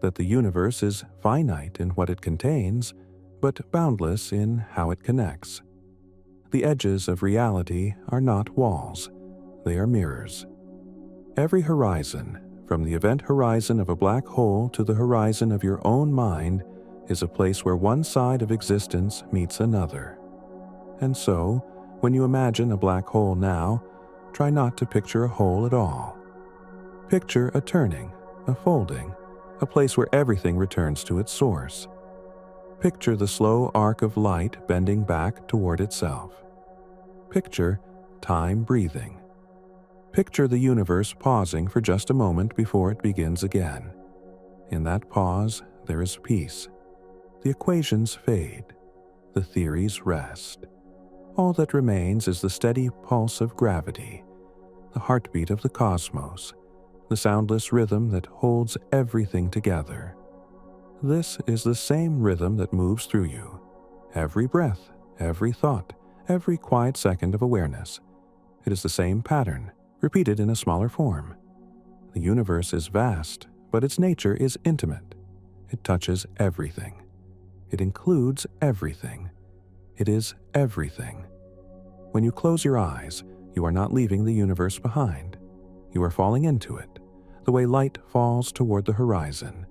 that the universe is finite in what it contains, but boundless in how it connects. The edges of reality are not walls, they are mirrors. Every horizon, from the event horizon of a black hole to the horizon of your own mind, is a place where one side of existence meets another. And so, when you imagine a black hole now, try not to picture a hole at all. Picture a turning, a folding, a place where everything returns to its source. Picture the slow arc of light bending back toward itself. Picture time breathing. Picture the universe pausing for just a moment before it begins again. In that pause, there is peace. The equations fade. The theories rest. All that remains is the steady pulse of gravity, the heartbeat of the cosmos, the soundless rhythm that holds everything together. This is the same rhythm that moves through you. Every breath, every thought, every quiet second of awareness. It is the same pattern, repeated in a smaller form. The universe is vast, but its nature is intimate. It touches everything. It includes everything. It is everything. When you close your eyes, you are not leaving the universe behind. You are falling into it, the way light falls toward the horizon.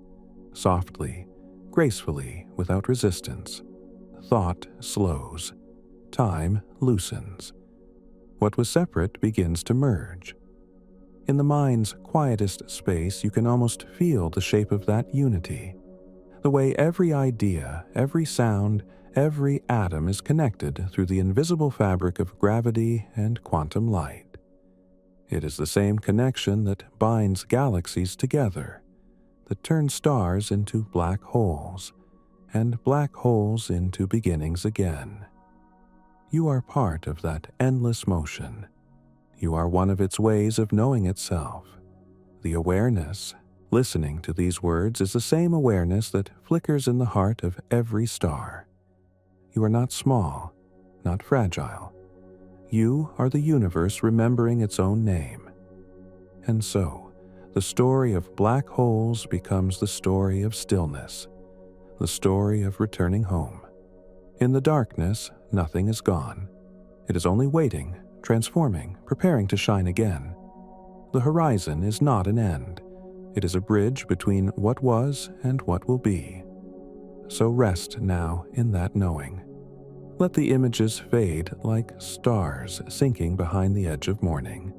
Softly, gracefully, without resistance. Thought slows. Time loosens. What was separate begins to merge. In the mind's quietest space, you can almost feel the shape of that unity. The way every idea, every sound, every atom is connected through the invisible fabric of gravity and quantum light. It is the same connection that binds galaxies together, that turns stars into black holes, and black holes into beginnings again. You are part of that endless motion. You are one of its ways of knowing itself. The awareness, listening to these words, is the same awareness that flickers in the heart of every star. You are not small, not fragile. You are the universe remembering its own name. And so, the story of black holes becomes the story of stillness, the story of returning home. In the darkness, nothing is gone. It is only waiting, transforming, preparing to shine again. The horizon is not an end. It is a bridge between what was and what will be. So rest now in that knowing. Let the images fade like stars sinking behind the edge of morning.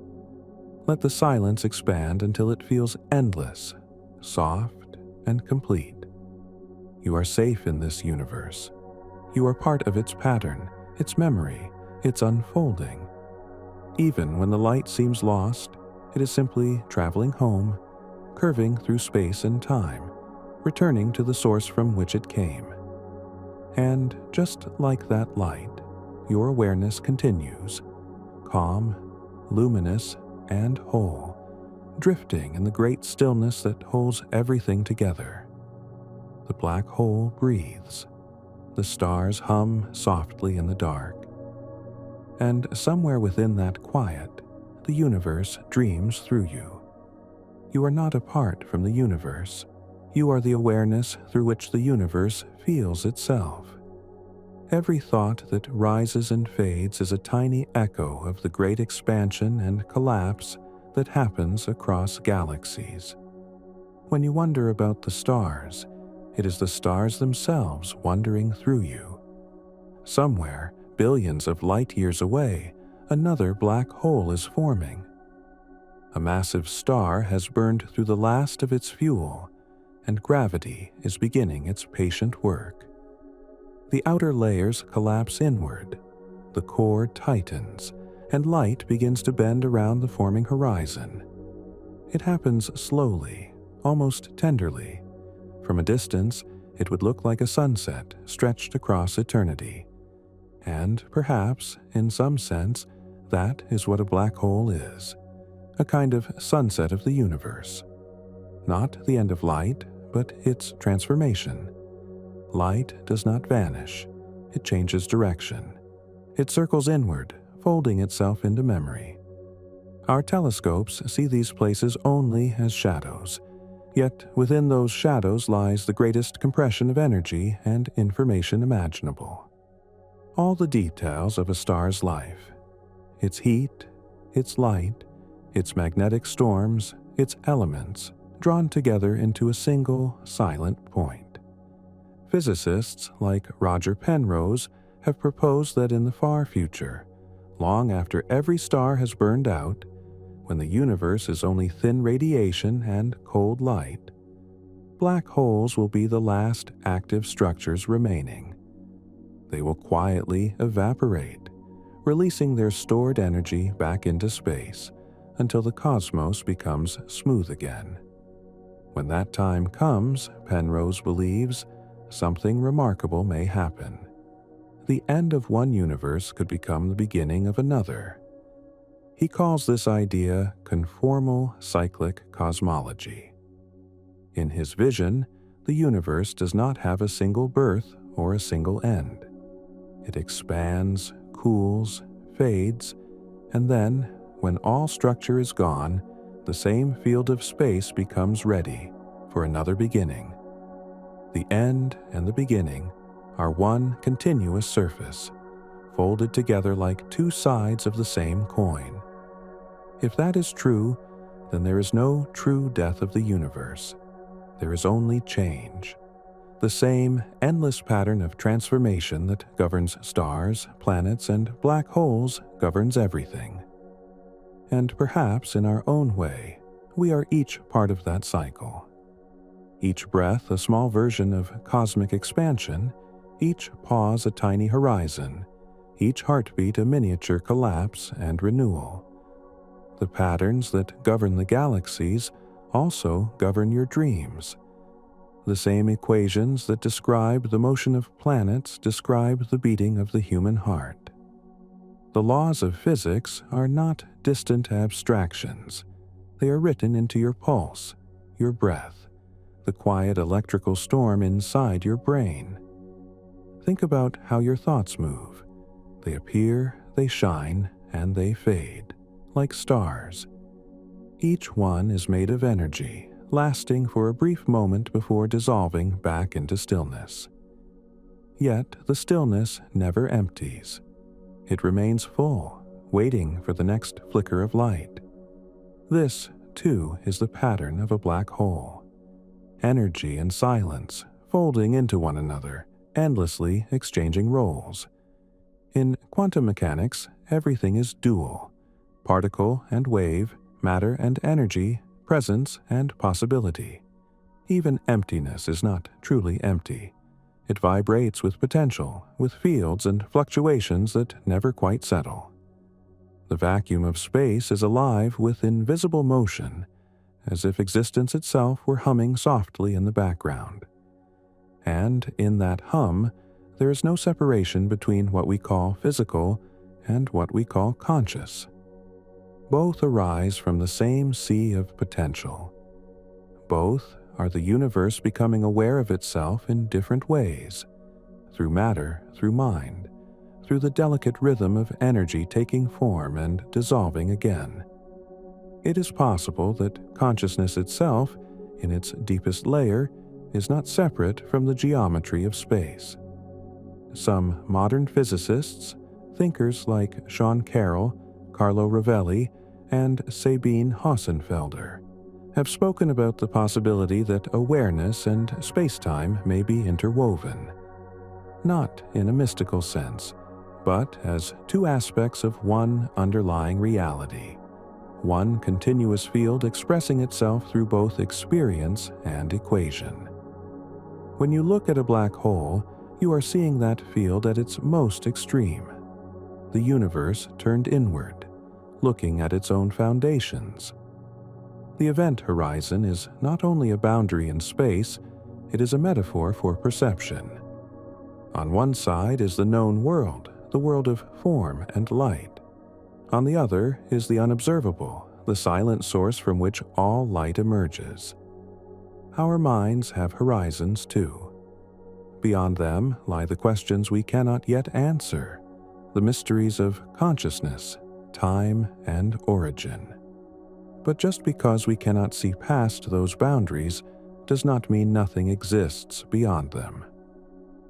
Let the silence expand until it feels endless, soft, and complete. You are safe in this universe. You are part of its pattern, its memory, its unfolding. Even when the light seems lost, it is simply traveling home, curving through space and time, returning to the source from which it came. And just like that light, your awareness continues, calm, luminous, and whole, drifting in the great stillness that holds everything together. The black hole breathes. The stars hum softly in the dark. And somewhere within that quiet, the universe dreams through you. You are not apart from the universe. You are the awareness through which the universe feels itself. Every thought that rises and fades is a tiny echo of the great expansion and collapse that happens across galaxies. When you wonder about the stars, it is the stars themselves wandering through you. Somewhere, billions of light years away, another black hole is forming. A massive star has burned through the last of its fuel, and gravity is beginning its patient work. The outer layers collapse inward, the core tightens, and light begins to bend around the forming horizon. It happens slowly, almost tenderly. From a distance, it would look like a sunset stretched across eternity. And perhaps, in some sense, that is what a black hole is, a kind of sunset of the universe. Not the end of light, but its transformation, Light does not vanish. It changes direction. It circles inward, folding itself into memory. Our telescopes see these places only as shadows, yet within those shadows lies the greatest compression of energy and information imaginable. All the details of a star's life, its heat, its light, its magnetic storms, its elements, drawn together into a single, silent point. Physicists like Roger Penrose have proposed that in the far future, long after every star has burned out, when the universe is only thin radiation and cold light, black holes will be the last active structures remaining. They will quietly evaporate, releasing their stored energy back into space until the cosmos becomes smooth again. When that time comes, Penrose believes, something remarkable may happen. The end of one universe could become the beginning of another. He calls this idea conformal cyclic cosmology. In his vision, the universe does not have a single birth or a single end. It expands, cools, fades, and then, when all structure is gone, the same field of space becomes ready for another beginning. The end and the beginning are one continuous surface, folded together like two sides of the same coin. If that is true, then there is no true death of the universe. There is only change. The same endless pattern of transformation that governs stars, planets, and black holes governs everything. And perhaps in our own way, we are each part of that cycle. Each breath a small version of cosmic expansion, each pause a tiny horizon, each heartbeat a miniature collapse and renewal. The patterns that govern the galaxies also govern your dreams. The same equations that describe the motion of planets describe the beating of the human heart. The laws of physics are not distant abstractions. They are written into your pulse, your breath, the quiet electrical storm inside your brain. Think about how your thoughts move. They appear, they shine, and they fade, like stars. Each one is made of energy, lasting for a brief moment before dissolving back into stillness. Yet the stillness never empties. It remains full, waiting for the next flicker of light. This, too, is the pattern of a black hole. Energy and silence folding into one another, endlessly exchanging roles. In quantum mechanics, everything is dual: particle and wave, matter and energy, presence and possibility. Even emptiness is not truly empty. It vibrates with potential, with fields and fluctuations that never quite settle. The vacuum of space is alive with invisible motion, as if existence itself were humming softly in the background. And in that hum, there is no separation between what we call physical and what we call conscious. Both arise from the same sea of potential. Both are the universe becoming aware of itself in different ways, through matter, through mind, through the delicate rhythm of energy taking form and dissolving again. It is possible that consciousness itself, in its deepest layer, is not separate from the geometry of space. Some modern physicists, thinkers like Sean Carroll, Carlo Rovelli, and Sabine Hossenfelder, have spoken about the possibility that awareness and space-time may be interwoven, not in a mystical sense, but as two aspects of one underlying reality, one continuous field expressing itself through both experience and equation. When you look at a black hole, you are seeing that field at its most extreme, the universe turned inward, looking at its own foundations. The event horizon is not only a boundary in space, it is a metaphor for perception. On one side is the known world, the world of form and light. On the other is the unobservable, the silent source from which all light emerges. Our minds have horizons too. Beyond them lie the questions we cannot yet answer, the mysteries of consciousness, time, and origin. But just because we cannot see past those boundaries does not mean nothing exists beyond them.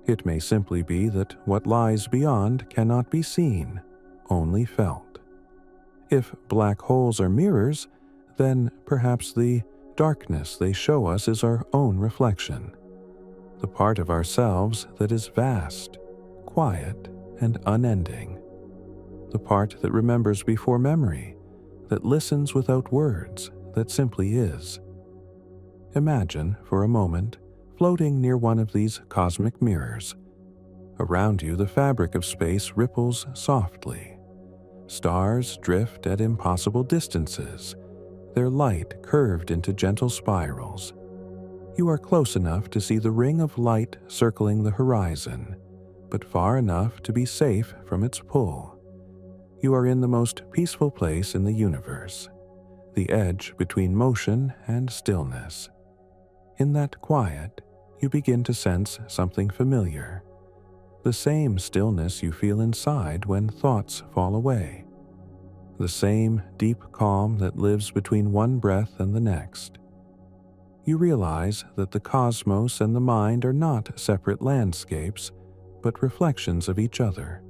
It may simply be that what lies beyond cannot be seen, only felt. If black holes are mirrors, then perhaps the darkness they show us is our own reflection, the part of ourselves that is vast, quiet, and unending, the part that remembers before memory, that listens without words, that simply is. Imagine, for a moment, floating near one of these cosmic mirrors. Around you, the fabric of space ripples softly. Stars drift at impossible distances, their light curved into gentle spirals. You are close enough to see the ring of light circling the horizon, but far enough to be safe from its pull. You are in the most peaceful place in the universe, the edge between motion and stillness. In that quiet, you begin to sense something familiar, the same stillness you feel inside when thoughts fall away, the same deep calm that lives between one breath and the next. You realize that the cosmos and the mind are not separate landscapes, but reflections of each other,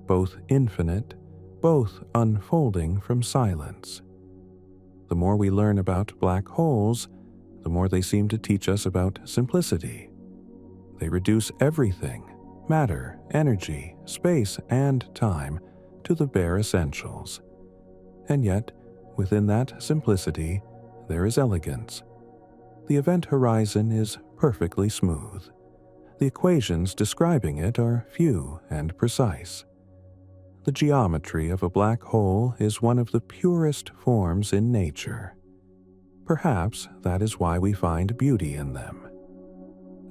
both infinite, both unfolding from silence. The more we learn about black holes, the more they seem to teach us about simplicity. They reduce everything, matter, energy, space, and time, to the bare essentials. And yet, within that simplicity, there is elegance. The event horizon is perfectly smooth. The equations describing it are few and precise. The geometry of a black hole is one of the purest forms in nature. Perhaps that is why we find beauty in them.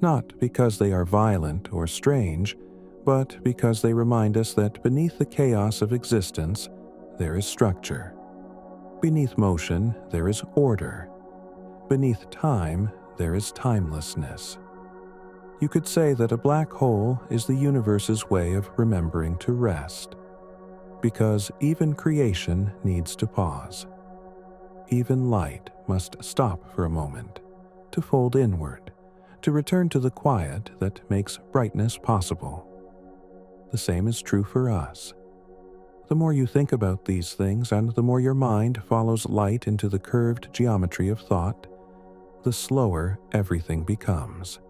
Not because they are violent or strange, but because they remind us that beneath the chaos of existence, there is structure. Beneath motion, there is order. Beneath time, there is timelessness. You could say that a black hole is the universe's way of remembering to rest, because even creation needs to pause. Even light must stop for a moment, to fold inward, to return to the quiet that makes brightness possible. The same is true for us. The more you think about these things and the more your mind follows light into the curved geometry of thought, the slower everything becomes.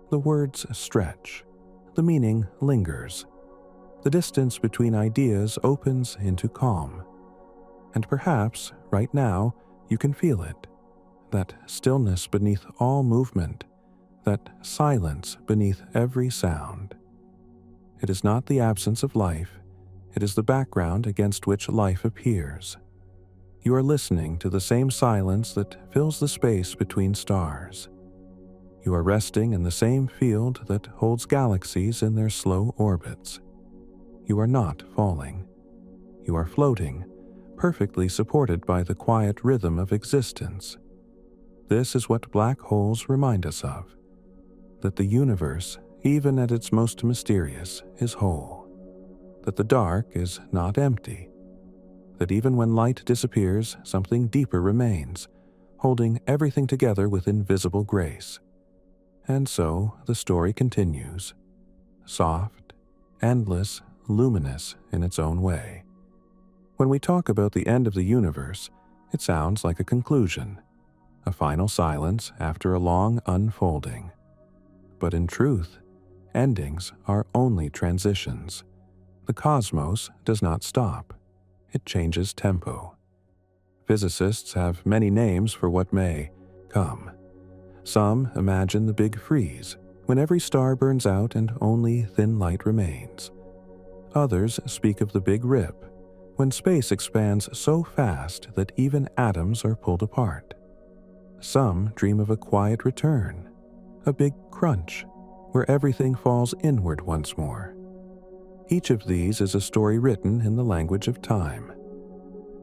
The words stretch, the meaning lingers, the distance between ideas opens into calm. And perhaps, right now, you can feel it, that stillness beneath all movement, that silence beneath every sound. It is not the absence of life, it is the background against which life appears. You are listening to the same silence that fills the space between stars. You are resting in the same field that holds galaxies in their slow orbits. You are not falling. You are floating, perfectly supported by the quiet rhythm of existence. This is what black holes remind us of, that the universe, even at its most mysterious, is whole, that the dark is not empty, that even when light disappears, something deeper remains, holding everything together with invisible grace. And so the story continues, soft, endless, luminous in its own way. When we talk about the end of the universe, it sounds like a conclusion, a final silence after a long unfolding. But in truth, endings are only transitions. The cosmos does not stop. It changes tempo. Physicists have many names for what may come. Some imagine the big freeze, when every star burns out and only thin light remains. Others speak of the big rip, when space expands so fast that even atoms are pulled apart. Some dream of a quiet return, a big crunch, where everything falls inward once more. Each of these is a story written in the language of time.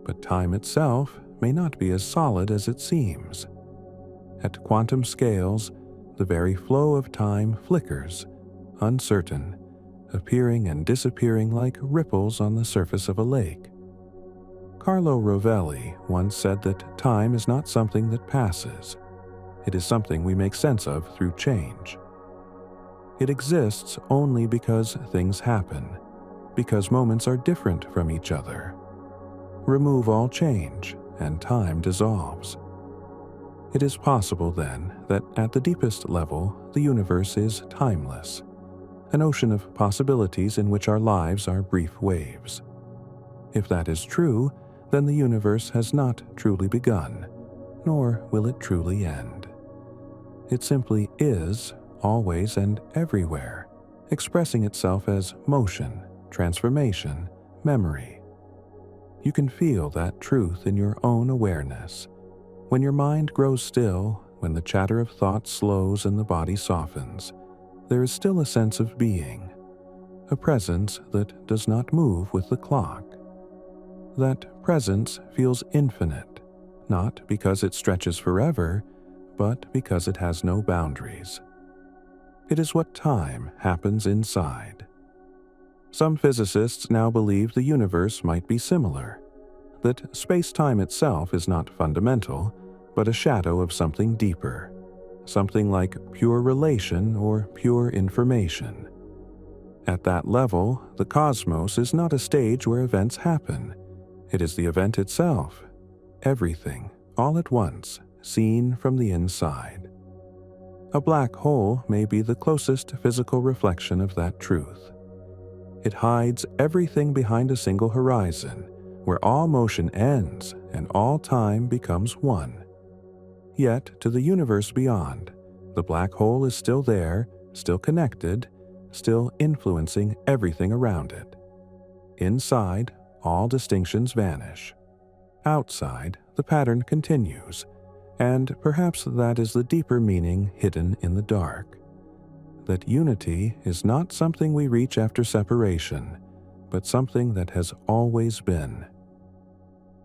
But time itself may not be as solid as it seems. At quantum scales, the very flow of time flickers, uncertain, appearing and disappearing like ripples on the surface of a lake. Carlo Rovelli once said that time is not something that passes. It is something we make sense of through change. It exists only because things happen, because moments are different from each other. Remove all change, and time dissolves. It is possible, then, that at the deepest level, the universe is timeless, an ocean of possibilities in which our lives are brief waves. If that is true, then the universe has not truly begun, nor will it truly end. It simply is, always and everywhere, expressing itself as motion, transformation, memory. You can feel that truth in your own awareness. When your mind grows still, when the chatter of thought slows and the body softens, there is still a sense of being, a presence that does not move with the clock. That presence feels infinite, not because it stretches forever, but because it has no boundaries. It is what time happens inside. Some physicists now believe the universe might be similar, that space-time itself is not fundamental, but a shadow of something deeper, something like pure relation or pure information. At that level, the cosmos is not a stage where events happen. It is the event itself, everything, all at once, seen from the inside. A black hole may be the closest physical reflection of that truth. It hides everything behind a single horizon, where all motion ends and all time becomes one. Yet, to the universe beyond, the black hole is still there, still connected, still influencing everything around it. Inside, all distinctions vanish. Outside, the pattern continues, and perhaps that is the deeper meaning hidden in the dark. That unity is not something we reach after separation, but something that has always been.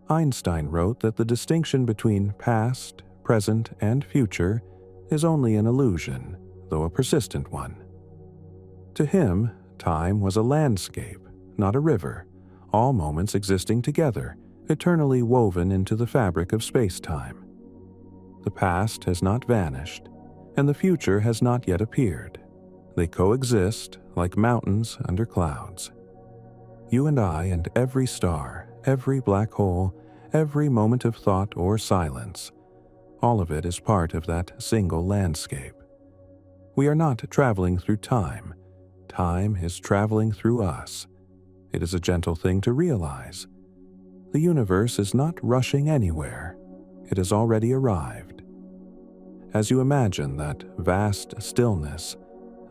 Einstein wrote that the distinction between past, present, and future is only an illusion, though a persistent one. To him, time was a landscape, not a river, all moments existing together, eternally woven into the fabric of space-time. The past has not vanished, and the future has not yet appeared. They coexist like mountains under clouds. You and I and every star, every black hole, every moment of thought or silence, all of it is part of that single landscape. We are not traveling through time. Time is traveling through us. It is a gentle thing to realize. The universe is not rushing anywhere. It has already arrived. As you imagine that vast stillness,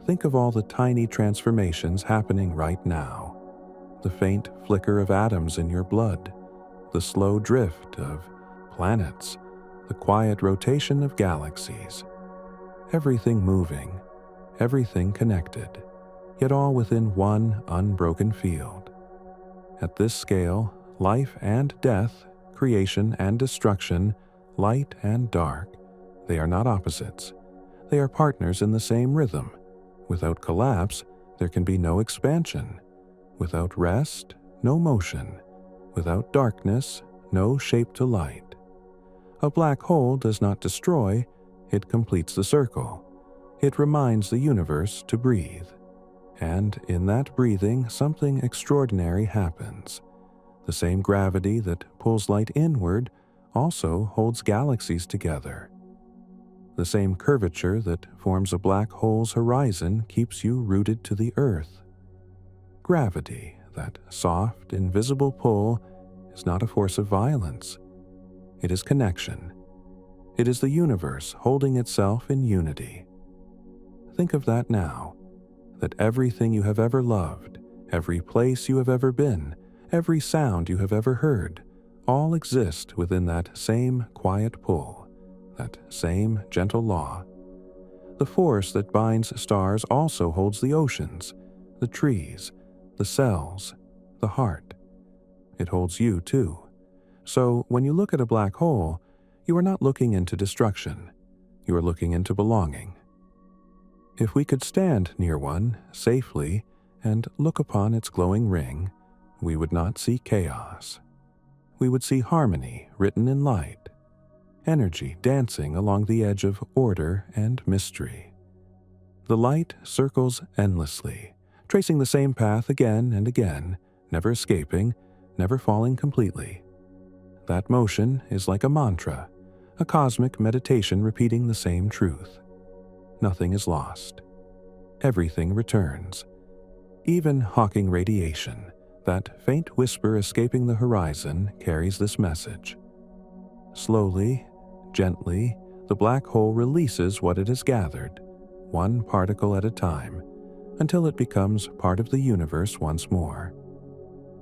think of all the tiny transformations happening right now. The faint flicker of atoms in your blood, the slow drift of planets, the quiet rotation of galaxies. Everything moving, everything connected, yet all within one unbroken field. At this scale, life and death, creation and destruction, light and dark, they are not opposites. They are partners in the same rhythm. Without collapse, there can be no expansion. Without rest, no motion. Without darkness, no shape to light. A black hole does not destroy, it completes the circle. It reminds the universe to breathe. And in that breathing, something extraordinary happens. The same gravity that pulls light inward also holds galaxies together. The same curvature that forms a black hole's horizon keeps you rooted to the earth. Gravity, that soft, invisible pull, is not a force of violence. It is connection. It is the universe holding itself in unity. Think of that now, that everything you have ever loved, every place you have ever been, every sound you have ever heard, all exist within that same quiet pull, that same gentle law. The force that binds stars also holds the oceans, the trees, the cells, the heart. It holds you too. So when you look at a black hole, you are not looking into destruction. You are looking into belonging. If we could stand near one safely and look upon its glowing ring, we would not see chaos. We would see harmony written in light, energy dancing along the edge of order and mystery. The light circles endlessly, tracing the same path again and again, never escaping, never falling completely. That motion is like a mantra, a cosmic meditation repeating the same truth. Nothing is lost. Everything returns. Even Hawking radiation, that faint whisper escaping the horizon, carries this message. Slowly, gently, the black hole releases what it has gathered, one particle at a time, until it becomes part of the universe once more.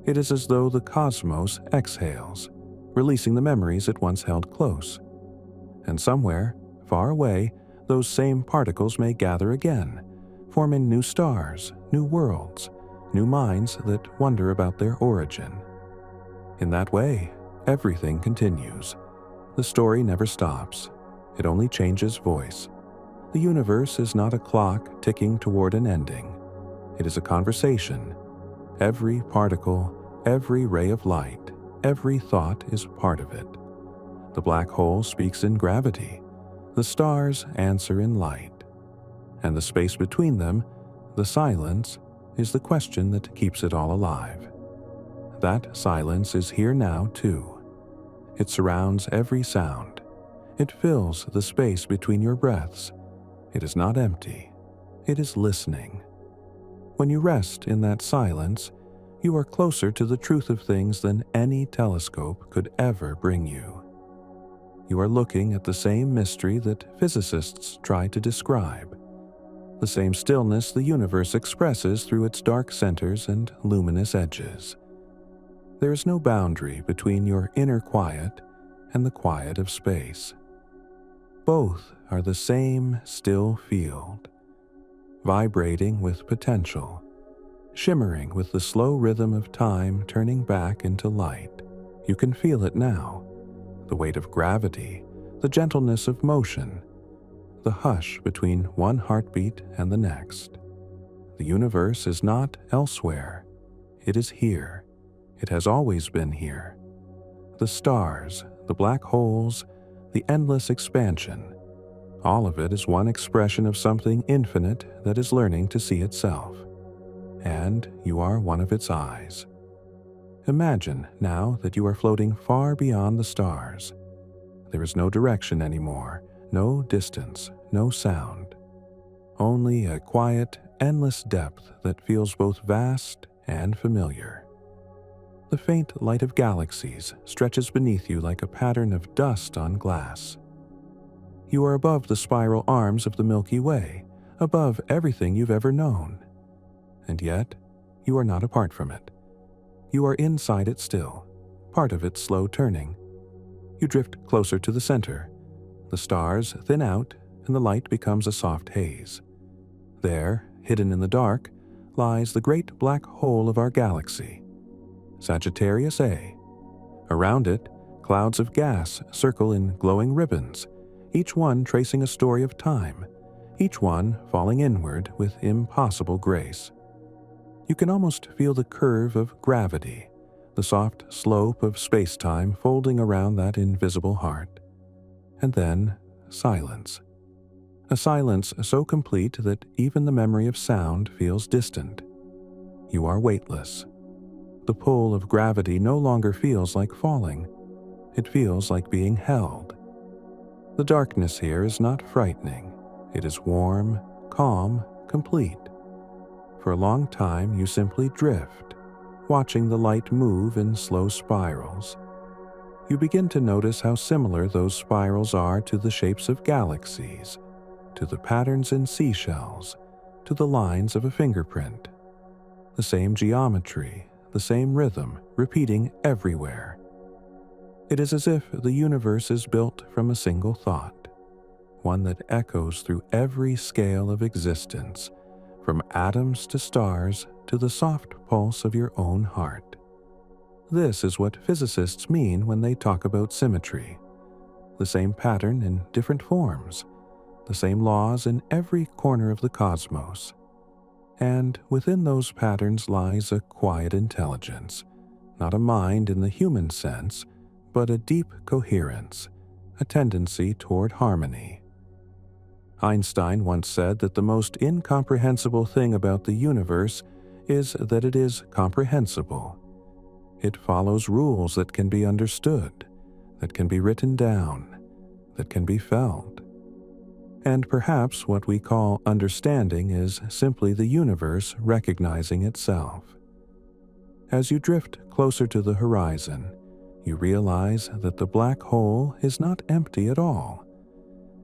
It is as though the cosmos exhales, releasing the memories it once held close. And somewhere, far away, those same particles may gather again, forming new stars, new worlds, new minds that wonder about their origin. In that way, everything continues. The story never stops. It only changes voice. The universe is not a clock ticking toward an ending. It is a conversation. Every particle, every ray of light, every thought is part of it. The black hole speaks in gravity. The stars answer in light. And the space between them, the silence, is the question that keeps it all alive. That silence is here now, too. It surrounds every sound. It fills the space between your breaths. It is not empty. It is listening. When you rest in that silence, you are closer to the truth of things than any telescope could ever bring you. You are looking at the same mystery that physicists try to describe, the same stillness the universe expresses through its dark centers and luminous edges. There is no boundary between your inner quiet and the quiet of space. Both are the same still field, vibrating with potential, shimmering with the slow rhythm of time turning back into light. You can feel it now, the weight of gravity, the gentleness of motion, the hush between one heartbeat and the next. The universe is not elsewhere. It is here. It has always been here. The stars, the black holes, the endless expansion, all of it is one expression of something infinite that is learning to see itself. And you are one of its eyes. Imagine now that you are floating far beyond the stars. There is no direction anymore, no distance, no sound. Only a quiet, endless depth that feels both vast and familiar. The faint light of galaxies stretches beneath you like a pattern of dust on glass. You are above the spiral arms of the Milky Way, above everything you've ever known. And yet, you are not apart from it. You are inside it still, part of its slow turning. You drift closer to the center. The stars thin out, and the light becomes a soft haze. There, hidden in the dark, lies the great black hole of our galaxy, Sagittarius A. Around it, clouds of gas circle in glowing ribbons, each one tracing a story of time, each one falling inward with impossible grace. You can almost feel the curve of gravity, the soft slope of space-time folding around that invisible heart. And then, silence. A silence so complete that even the memory of sound feels distant. You are weightless. The pull of gravity no longer feels like falling. It feels like being held. The darkness here is not frightening. It is warm, calm, complete. For a long time you simply drift, watching the light move in slow spirals. You begin to notice how similar those spirals are to the shapes of galaxies, to the patterns in seashells, to the lines of a fingerprint. The same geometry, the same rhythm, repeating everywhere. It is as if the universe is built from a single thought, one that echoes through every scale of existence, from atoms to stars to the soft pulse of your own heart. This is what physicists mean when they talk about symmetry. The same pattern in different forms, the same laws in every corner of the cosmos. And within those patterns lies a quiet intelligence, not a mind in the human sense, but a deep coherence, a tendency toward harmony. Einstein once said that the most incomprehensible thing about the universe is that it is comprehensible. It follows rules that can be understood, that can be written down, that can be felt. And perhaps what we call understanding is simply the universe recognizing itself. As you drift closer to the horizon, you realize that the black hole is not empty at all.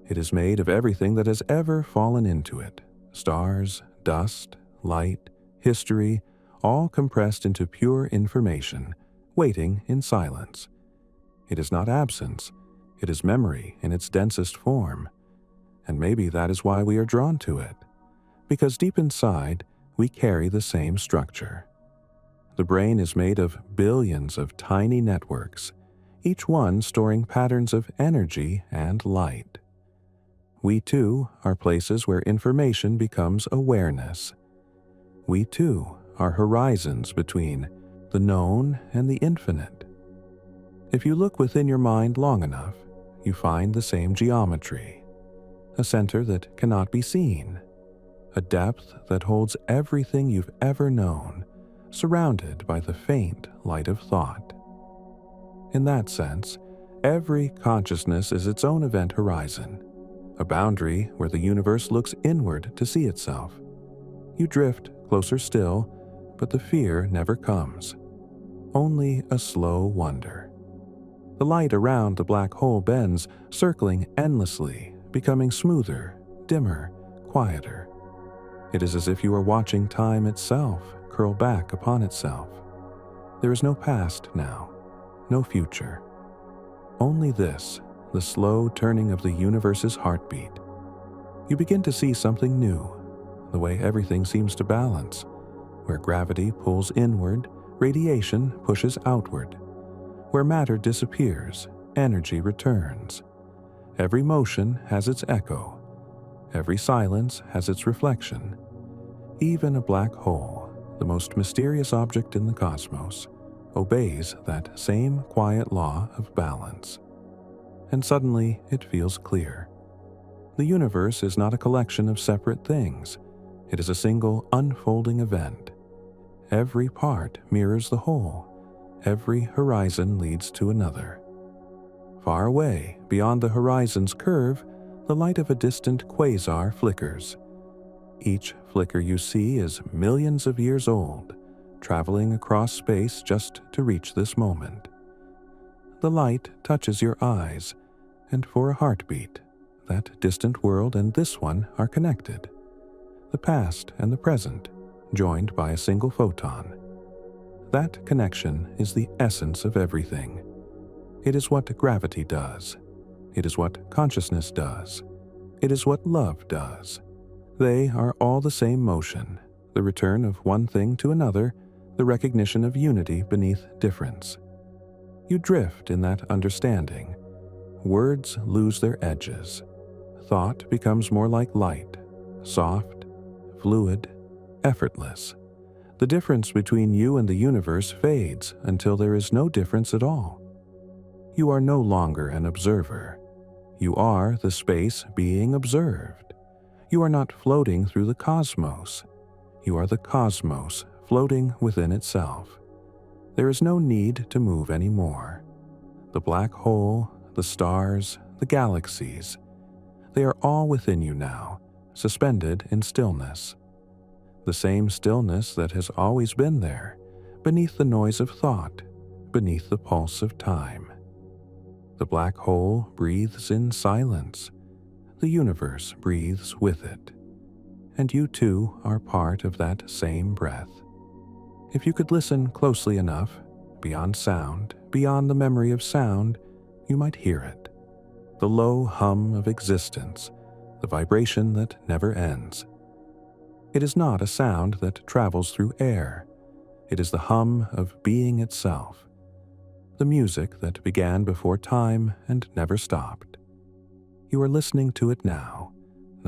It is made of everything that has ever fallen into it: stars, dust, light, history, all compressed into pure information, waiting in silence. It is not absence, it is memory in its densest form. And maybe that is why we are drawn to it, because deep inside, we carry the same structure. The brain is made of billions of tiny networks, each one storing patterns of energy and light. We too are places where information becomes awareness. We too are horizons between the known and the infinite. If you look within your mind long enough, you find the same geometry, a center that cannot be seen, a depth that holds everything you've ever known, surrounded by the faint light of thought. In that sense, every consciousness is its own event horizon, a boundary where the universe looks inward to see itself. You drift closer still, but the fear never comes. Only a slow wonder. The light around the black hole bends, circling endlessly, becoming smoother, dimmer, quieter. It is as if you are watching time itself curl back upon itself. There is no past now, no future. Only this, the slow turning of the universe's heartbeat. You begin to see something new, the way everything seems to balance, where gravity pulls inward, radiation pushes outward. Where matter disappears, energy returns. Every motion has its echo. Every silence has its reflection. Even a black hole, the most mysterious object in the cosmos, obeys that same quiet law of balance. And suddenly it feels clear. The universe is not a collection of separate things. It is a single unfolding event. Every part mirrors the whole. Every horizon leads to another. Far away, beyond the horizon's curve, the light of a distant quasar flickers. Each flicker you see is millions of years old, traveling across space just to reach this moment. The light touches your eyes, and for a heartbeat, that distant world and this one are connected. The past and the present, joined by a single photon. That connection is the essence of everything. It is what gravity does. It is what consciousness does. It is what love does. They are all the same motion, the return of one thing to another, the recognition of unity beneath difference. You drift in that understanding. Words lose their edges. Thought becomes more like light, soft, fluid, effortless. The difference between you and the universe fades until there is no difference at all. You are no longer an observer. You are the space being observed. You are not floating through the cosmos. You are the cosmos floating within itself. There is no need to move anymore. The black hole, the stars, the galaxies, they are all within you now, suspended in stillness. The same stillness that has always been there, beneath the noise of thought, beneath the pulse of time. The black hole breathes in silence. The universe breathes with it. And you too are part of that same breath. If you could listen closely enough, beyond sound, beyond the memory of sound, you might hear it. The low hum of existence, the vibration that never ends. It is not a sound that travels through air. It is the hum of being itself. The music that began before time and never stopped. You are listening to it now,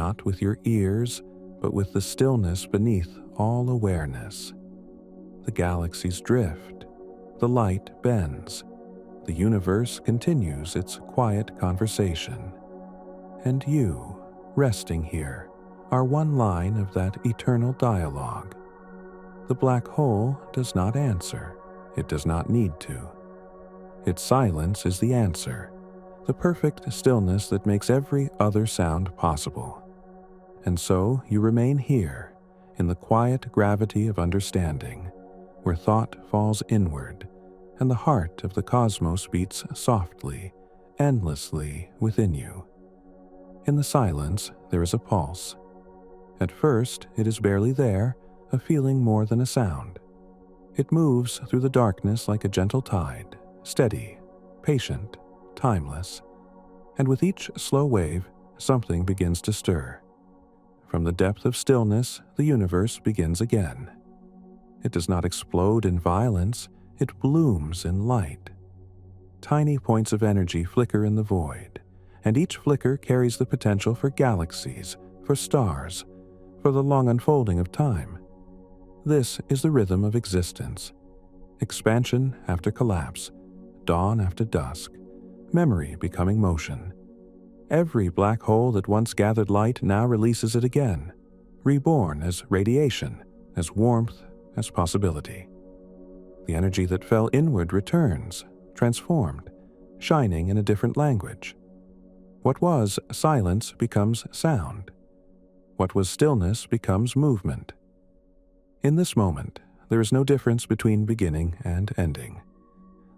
not with your ears, but with the stillness beneath all awareness. The galaxies drift, the light bends, the universe continues its quiet conversation. And you, resting here, are one line of that eternal dialogue. The black hole does not answer. It does not need to. Its silence is the answer, the perfect stillness that makes every other sound possible. And so you remain here, in the quiet gravity of understanding, where thought falls inward, and the heart of the cosmos beats softly, endlessly within you. In the silence, there is a pulse. At first, it is barely there, a feeling more than a sound. It moves through the darkness like a gentle tide, steady, patient, timeless, and with each slow wave, something begins to stir. From the depth of stillness, the universe begins again. It does not explode in violence, it blooms in light. Tiny points of energy flicker in the void, and each flicker carries the potential for galaxies, for stars, for the long unfolding of time. This is the rhythm of existence. Expansion after collapse, dawn after dusk, memory becoming motion. Every black hole that once gathered light now releases it again, reborn as radiation, as warmth, as possibility. The energy that fell inward returns, transformed, shining in a different language. What was silence becomes sound. What was stillness becomes movement. In this moment, there is no difference between beginning and ending.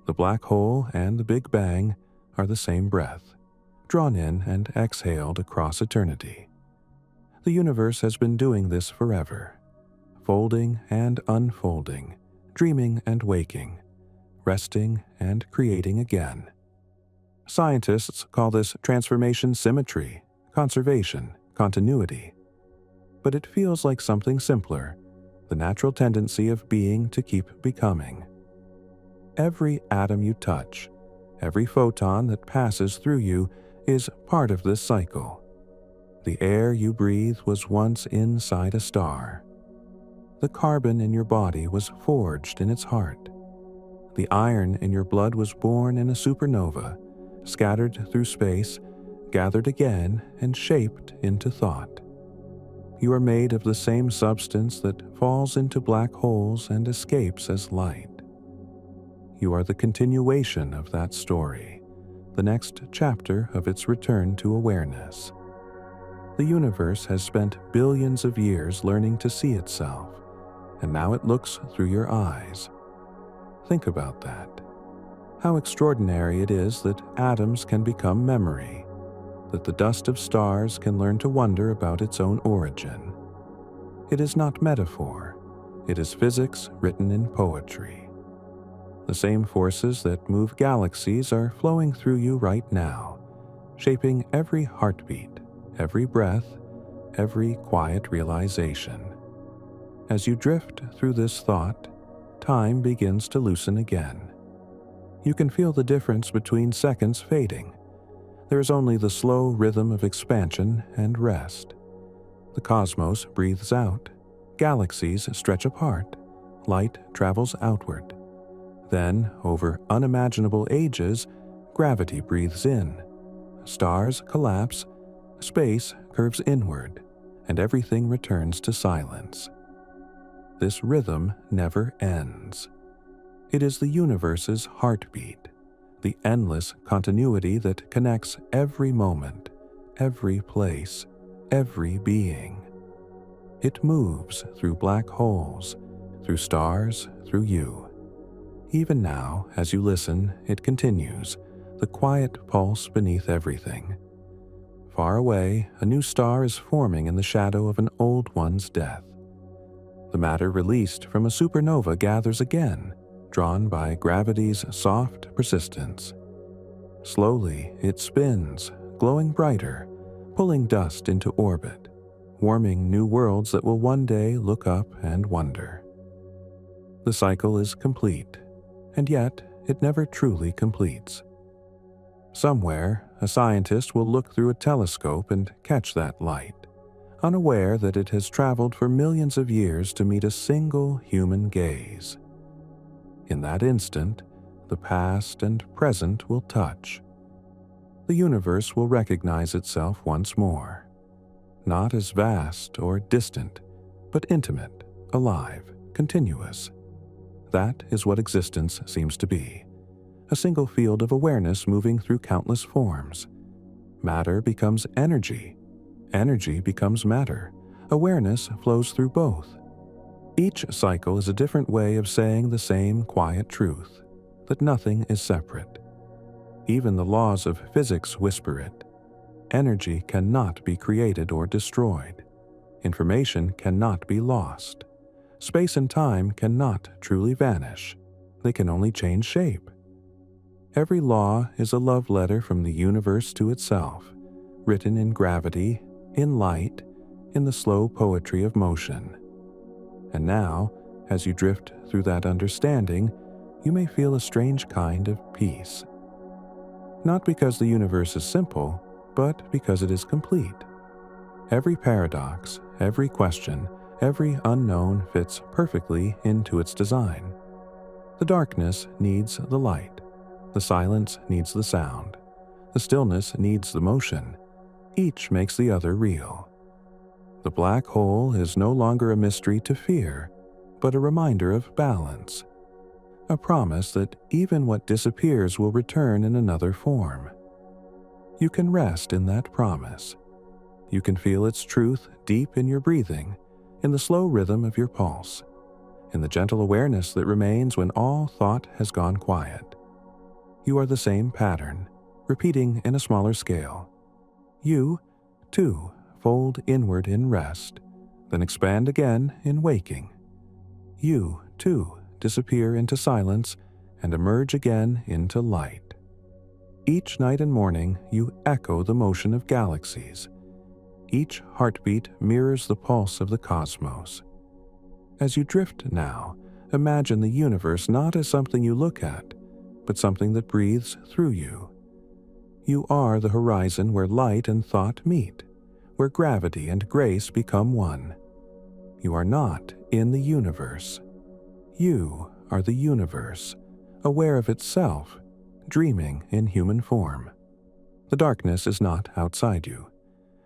The black hole and the Big Bang are the same breath, drawn in and exhaled across eternity. The universe has been doing this forever, folding and unfolding, dreaming and waking, resting and creating again. Scientists call this transformation symmetry, conservation, continuity. But it feels like something simpler, the natural tendency of being to keep becoming. Every atom you touch, every photon that passes through you is part of this cycle. The air you breathe was once inside a star. The carbon in your body was forged in its heart. The iron in your blood was born in a supernova, scattered through space, gathered again, and shaped into thought. You are made of the same substance that falls into black holes and escapes as light. You are the continuation of that story, the next chapter of its return to awareness. The universe has spent billions of years learning to see itself, and now it looks through your eyes. Think about that. How extraordinary it is that atoms can become memory, that the dust of stars can learn to wonder about its own origin. It is not metaphor, it is physics written in poetry. The same forces that move galaxies are flowing through you right now, shaping every heartbeat, every breath, every quiet realization. As you drift through this thought, time begins to loosen again. You can feel the difference between seconds fading. There is only the slow rhythm of expansion and rest. The cosmos breathes out, galaxies stretch apart, light travels outward. Then, over unimaginable ages, gravity breathes in, stars collapse, space curves inward, and everything returns to silence. This rhythm never ends. It is the universe's heartbeat, the endless continuity that connects every moment, every place, every being. It moves through black holes, through stars, through you. Even now, as you listen, it continues, the quiet pulse beneath everything. Far away, a new star is forming in the shadow of an old one's death. The matter released from a supernova gathers again, drawn by gravity's soft persistence. Slowly, it spins, glowing brighter, pulling dust into orbit, warming new worlds that will one day look up and wonder. The cycle is complete, and yet it never truly completes. Somewhere, a scientist will look through a telescope and catch that light, unaware that it has traveled for millions of years to meet a single human gaze. In that instant, the past and present will touch. The universe will recognize itself once more, not as vast or distant, but intimate, alive, continuous. That is what existence seems to be, a single field of awareness moving through countless forms. Matter becomes energy. Energy becomes matter. Awareness flows through both. Each cycle is a different way of saying the same quiet truth, that nothing is separate. Even the laws of physics whisper it. Energy cannot be created or destroyed. Information cannot be lost. Space and time cannot truly vanish. They can only change shape. Every law is a love letter from the universe to itself, written in gravity, in light, in the slow poetry of motion. And now, as you drift through that understanding, you may feel a strange kind of peace. Not because the universe is simple, but because it is complete. Every paradox, every question, every unknown fits perfectly into its design. The darkness needs the light. The silence needs the sound. The stillness needs the motion. Each makes the other real. The black hole is no longer a mystery to fear, but a reminder of balance. A promise that even what disappears will return in another form. You can rest in that promise. You can feel its truth deep in your breathing, in the slow rhythm of your pulse, in the gentle awareness that remains when all thought has gone quiet. You are the same pattern, repeating in a smaller scale. You, too, fold inward in rest, then expand again in waking. You, too, disappear into silence and emerge again into light. Each night and morning you echo the motion of galaxies. Each heartbeat mirrors the pulse of the cosmos. As you drift now, imagine the universe not as something you look at, but something that breathes through you. You are the horizon where light and thought meet, where gravity and grace become one. You are not in the universe. You are the universe, aware of itself, dreaming in human form. The darkness is not outside you.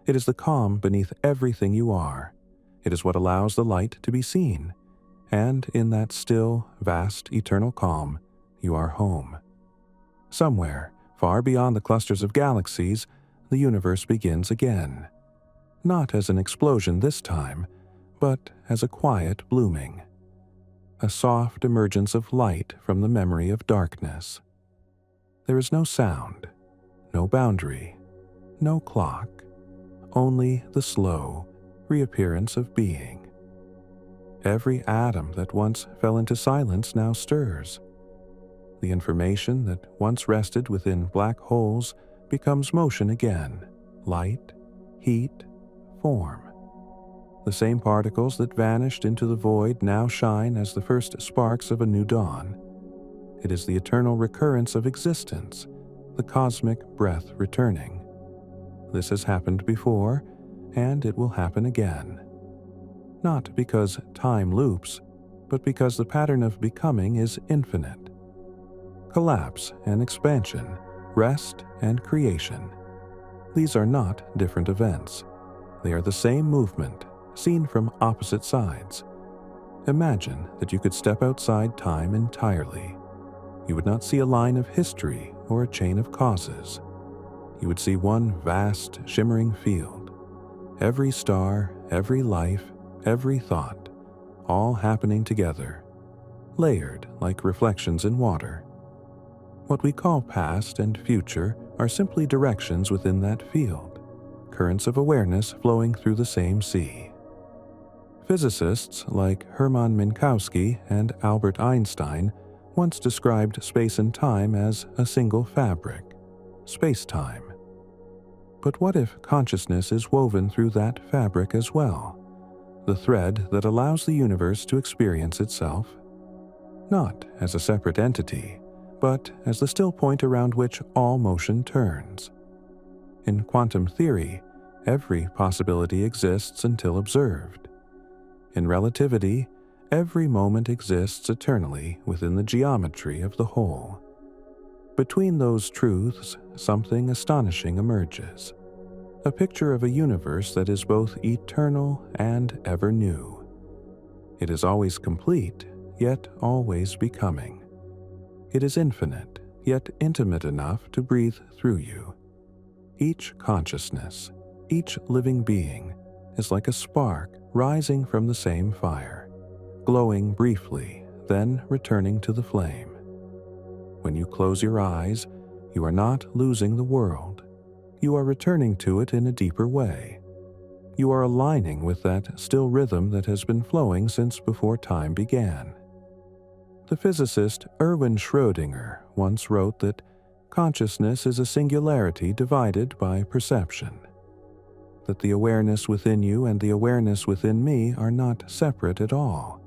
It is the calm beneath everything you are. It is what allows the light to be seen. And in that still, vast, eternal calm, you are home. Somewhere, far beyond the clusters of galaxies, the universe begins again. Not as an explosion this time, but as a quiet blooming. A soft emergence of light from the memory of darkness. There is no sound, no boundary, no clock, only the slow reappearance of being. Every atom that once fell into silence now stirs. The information that once rested within black holes becomes motion again, light, heat, form. The same particles that vanished into the void now shine as the first sparks of a new dawn. It is the eternal recurrence of existence, the cosmic breath returning. This has happened before, and it will happen again. Not because time loops, but because the pattern of becoming is infinite. Collapse and expansion, rest and creation. These are not different events. They are the same movement, seen from opposite sides. Imagine that you could step outside time entirely. You would not see a line of history or a chain of causes. You would see one vast, shimmering field. Every star, every life, every thought, all happening together, layered like reflections in water. What we call past and future are simply directions within that field, currents of awareness flowing through the same sea. Physicists like Hermann Minkowski and Albert Einstein once described space and time as a single fabric, space-time. But what if consciousness is woven through that fabric as well, the thread that allows the universe to experience itself? Not as a separate entity, but as the still point around which all motion turns. In quantum theory, every possibility exists until observed. In relativity, every moment exists eternally within the geometry of the whole. Between those truths, something astonishing emerges. A picture of a universe that is both eternal and ever new. It is always complete, yet always becoming. It is infinite, yet intimate enough to breathe through you. Each consciousness, each living being, is like a spark rising from the same fire, glowing briefly, then returning to the flame. When you close your eyes, you are not losing the world. You are returning to it in a deeper way. You are aligning with that still rhythm that has been flowing since before time began. The physicist Erwin Schrödinger once wrote that consciousness is a singularity divided by perception. That the awareness within you and the awareness within me are not separate at all,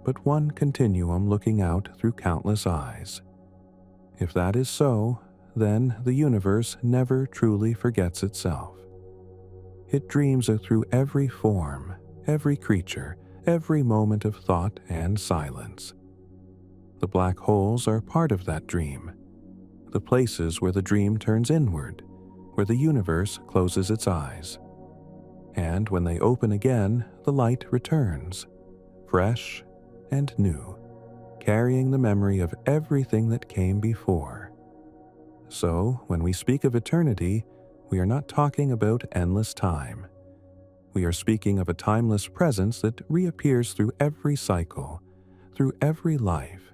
but one continuum looking out through countless eyes. If that is so, then the universe never truly forgets itself. It dreams through every form, every creature, every moment of thought and silence. The black holes are part of that dream, the places where the dream turns inward, where the universe closes its eyes. And when they open again, the light returns, fresh and new, carrying the memory of everything that came before. So, when we speak of eternity, we are not talking about endless time. We are speaking of a timeless presence that reappears through every cycle, through every life,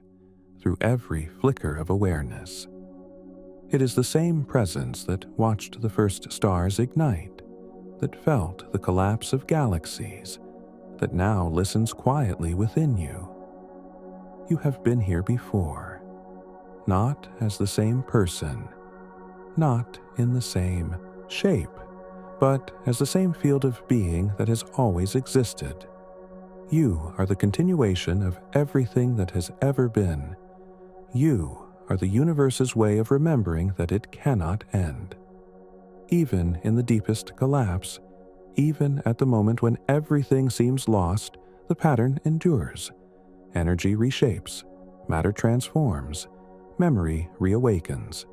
through every flicker of awareness. It is the same presence that watched the first stars ignite, that felt the collapse of galaxies, that now listens quietly within you. You have been here before, not as the same person, not in the same shape, but as the same field of being that has always existed. You are the continuation of everything that has ever been. You are the universe's way of remembering that it cannot end. Even in the deepest collapse, even at the moment when everything seems lost, the pattern endures. Energy reshapes, matter transforms, memory reawakens.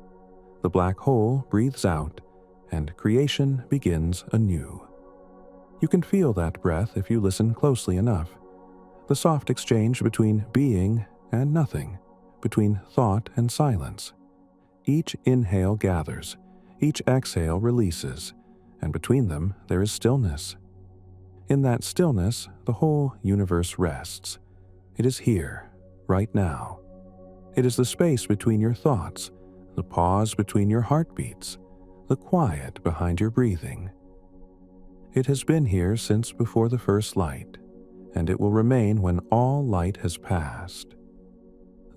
The black hole breathes out, and creation begins anew. You can feel that breath if you listen closely enough. The soft exchange between being and nothing, between thought and silence. Each inhale gathers, each exhale releases, and between them there is stillness. In that stillness, the whole universe rests. It is here, right now. It is the space between your thoughts, the pause between your heartbeats, the quiet behind your breathing. It has been here since before the first light, and it will remain when all light has passed.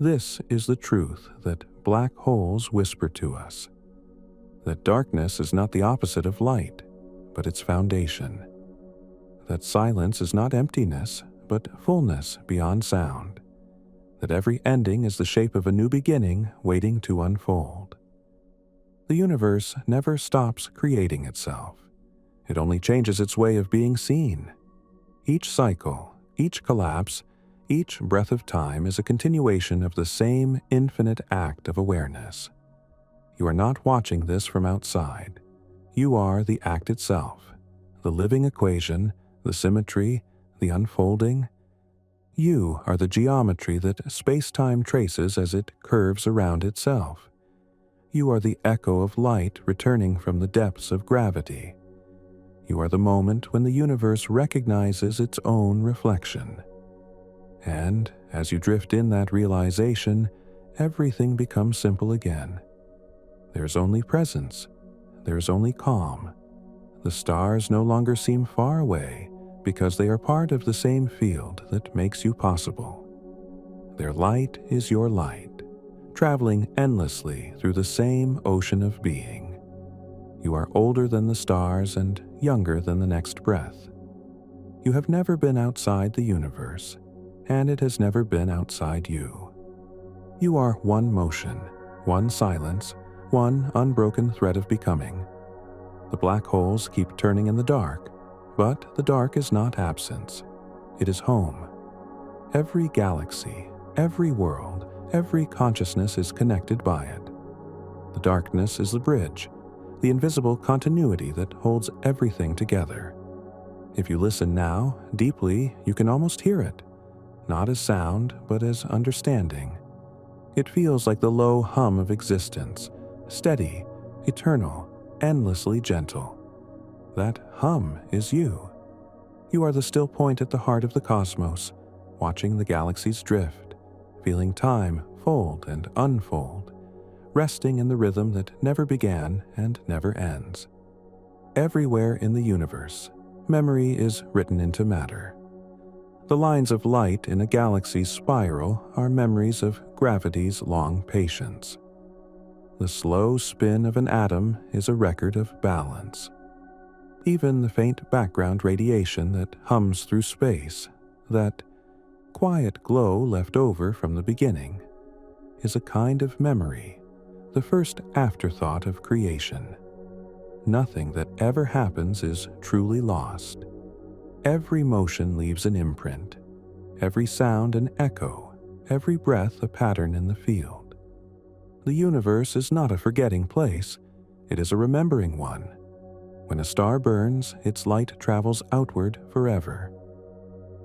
This is the truth that black holes whisper to us. That darkness is not the opposite of light, but its foundation. That silence is not emptiness, but fullness beyond sound. That every ending is the shape of a new beginning waiting to unfold. The universe never stops creating itself. It only changes its way of being seen. Each cycle, each collapse, each breath of time is a continuation of the same infinite act of awareness. You are not watching this from outside. You are the act itself, the living equation, the symmetry, the unfolding. You are the geometry that space-time traces as it curves around itself. You are the echo of light returning from the depths of gravity. You are the moment when the universe recognizes its own reflection. And as you drift in that realization, everything becomes simple again. There's only presence. There's only calm. The stars no longer seem far away because they are part of the same field that makes you possible. Their light is your light, traveling endlessly through the same ocean of being. You are older than the stars and younger than the next breath. You have never been outside the universe, and it has never been outside you. You are one motion, one silence, one unbroken thread of becoming. The black holes keep turning in the dark, but the dark is not absence. It is home. Every galaxy, every world, every consciousness is connected by it. The darkness is the bridge, the invisible continuity that holds everything together. If you listen now, deeply, you can almost hear it, not as sound, but as understanding. It feels like the low hum of existence, steady, eternal, endlessly gentle. That hum is you. You are the still point at the heart of the cosmos, watching the galaxies drift, feeling time fold and unfold, resting in the rhythm that never began and never ends. Everywhere in the universe, memory is written into matter. The lines of light in a galaxy's spiral are memories of gravity's long patience. The slow spin of an atom is a record of balance. Even the faint background radiation that hums through space, that quiet glow left over from the beginning, is a kind of memory, the first afterthought of creation. Nothing that ever happens is truly lost. Every motion leaves an imprint, every sound an echo, every breath a pattern in the field. The universe is not a forgetting place, it is a remembering one. When a star burns, its light travels outward forever.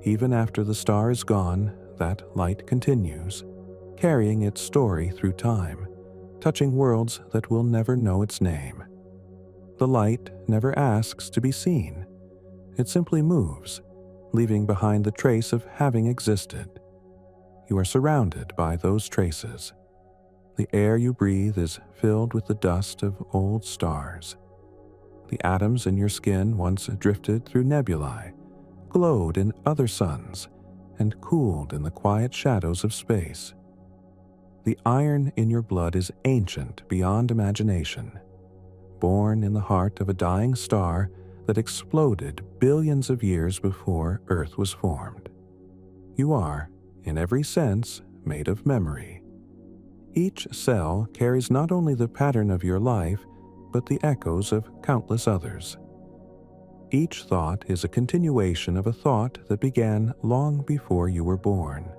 Even after the star is gone, that light continues, carrying its story through time, touching worlds that will never know its name. The light never asks to be seen. It simply moves, leaving behind the trace of having existed. You are surrounded by those traces. The air you breathe is filled with the dust of old stars. The atoms in your skin once drifted through nebulae, glowed in other suns, and cooled in the quiet shadows of space. The iron in your blood is ancient beyond imagination, born in the heart of a dying star that exploded billions of years before Earth was formed. You are, in every sense, made of memory. Each cell carries not only the pattern of your life, but the echoes of countless others. Each thought is a continuation of a thought that began long before you were born.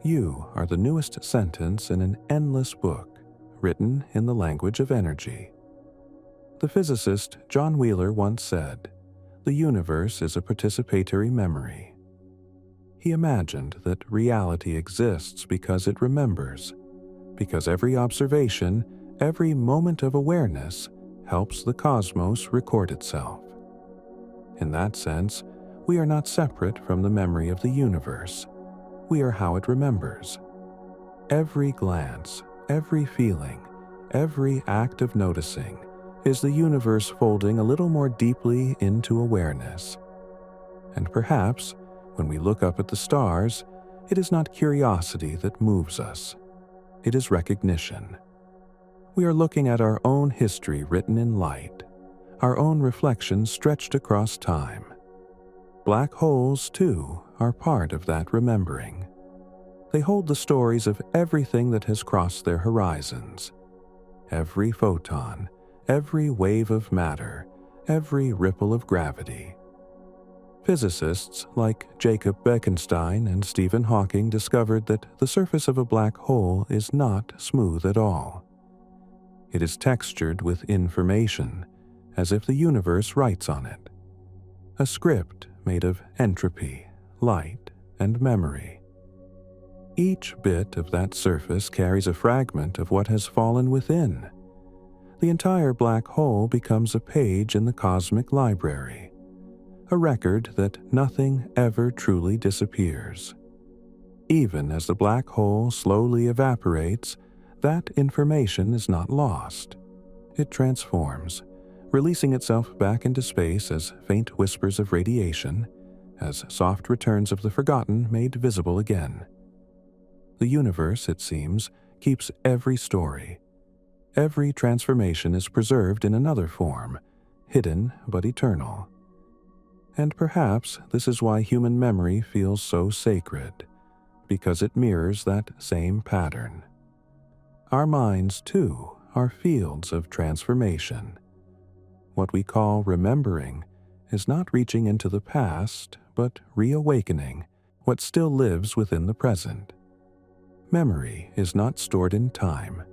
You are the newest sentence in an endless book, written in the language of energy. The physicist John Wheeler once said, "The universe is a participatory memory." He imagined that reality exists because it remembers, because every observation, every moment of awareness helps the cosmos record itself. In that sense, we are not separate from the memory of the universe. We are how it remembers. Every glance, every feeling, every act of noticing is the universe folding a little more deeply into awareness. And perhaps, when we look up at the stars, it is not curiosity that moves us. It is recognition. We are looking at our own history written in light, our own reflections stretched across time. Black holes, too, are part of that remembering. They hold the stories of everything that has crossed their horizons. Every photon, every wave of matter, every ripple of gravity. Physicists like Jacob Bekenstein and Stephen Hawking discovered that the surface of a black hole is not smooth at all. It is textured with information, as if the universe writes on it. A script made of entropy, light, and memory. Each bit of that surface carries a fragment of what has fallen within. The entire black hole becomes a page in the cosmic library, a record that nothing ever truly disappears. Even as the black hole slowly evaporates, that information is not lost. It transforms, releasing itself back into space as faint whispers of radiation, as soft returns of the forgotten made visible again. The universe, it seems, keeps every story. Every transformation is preserved in another form, hidden but eternal. And perhaps this is why human memory feels so sacred, because it mirrors that same pattern. Our minds, too, are fields of transformation. What we call remembering is not reaching into the past, but reawakening what still lives within the present. Memory is not stored in time.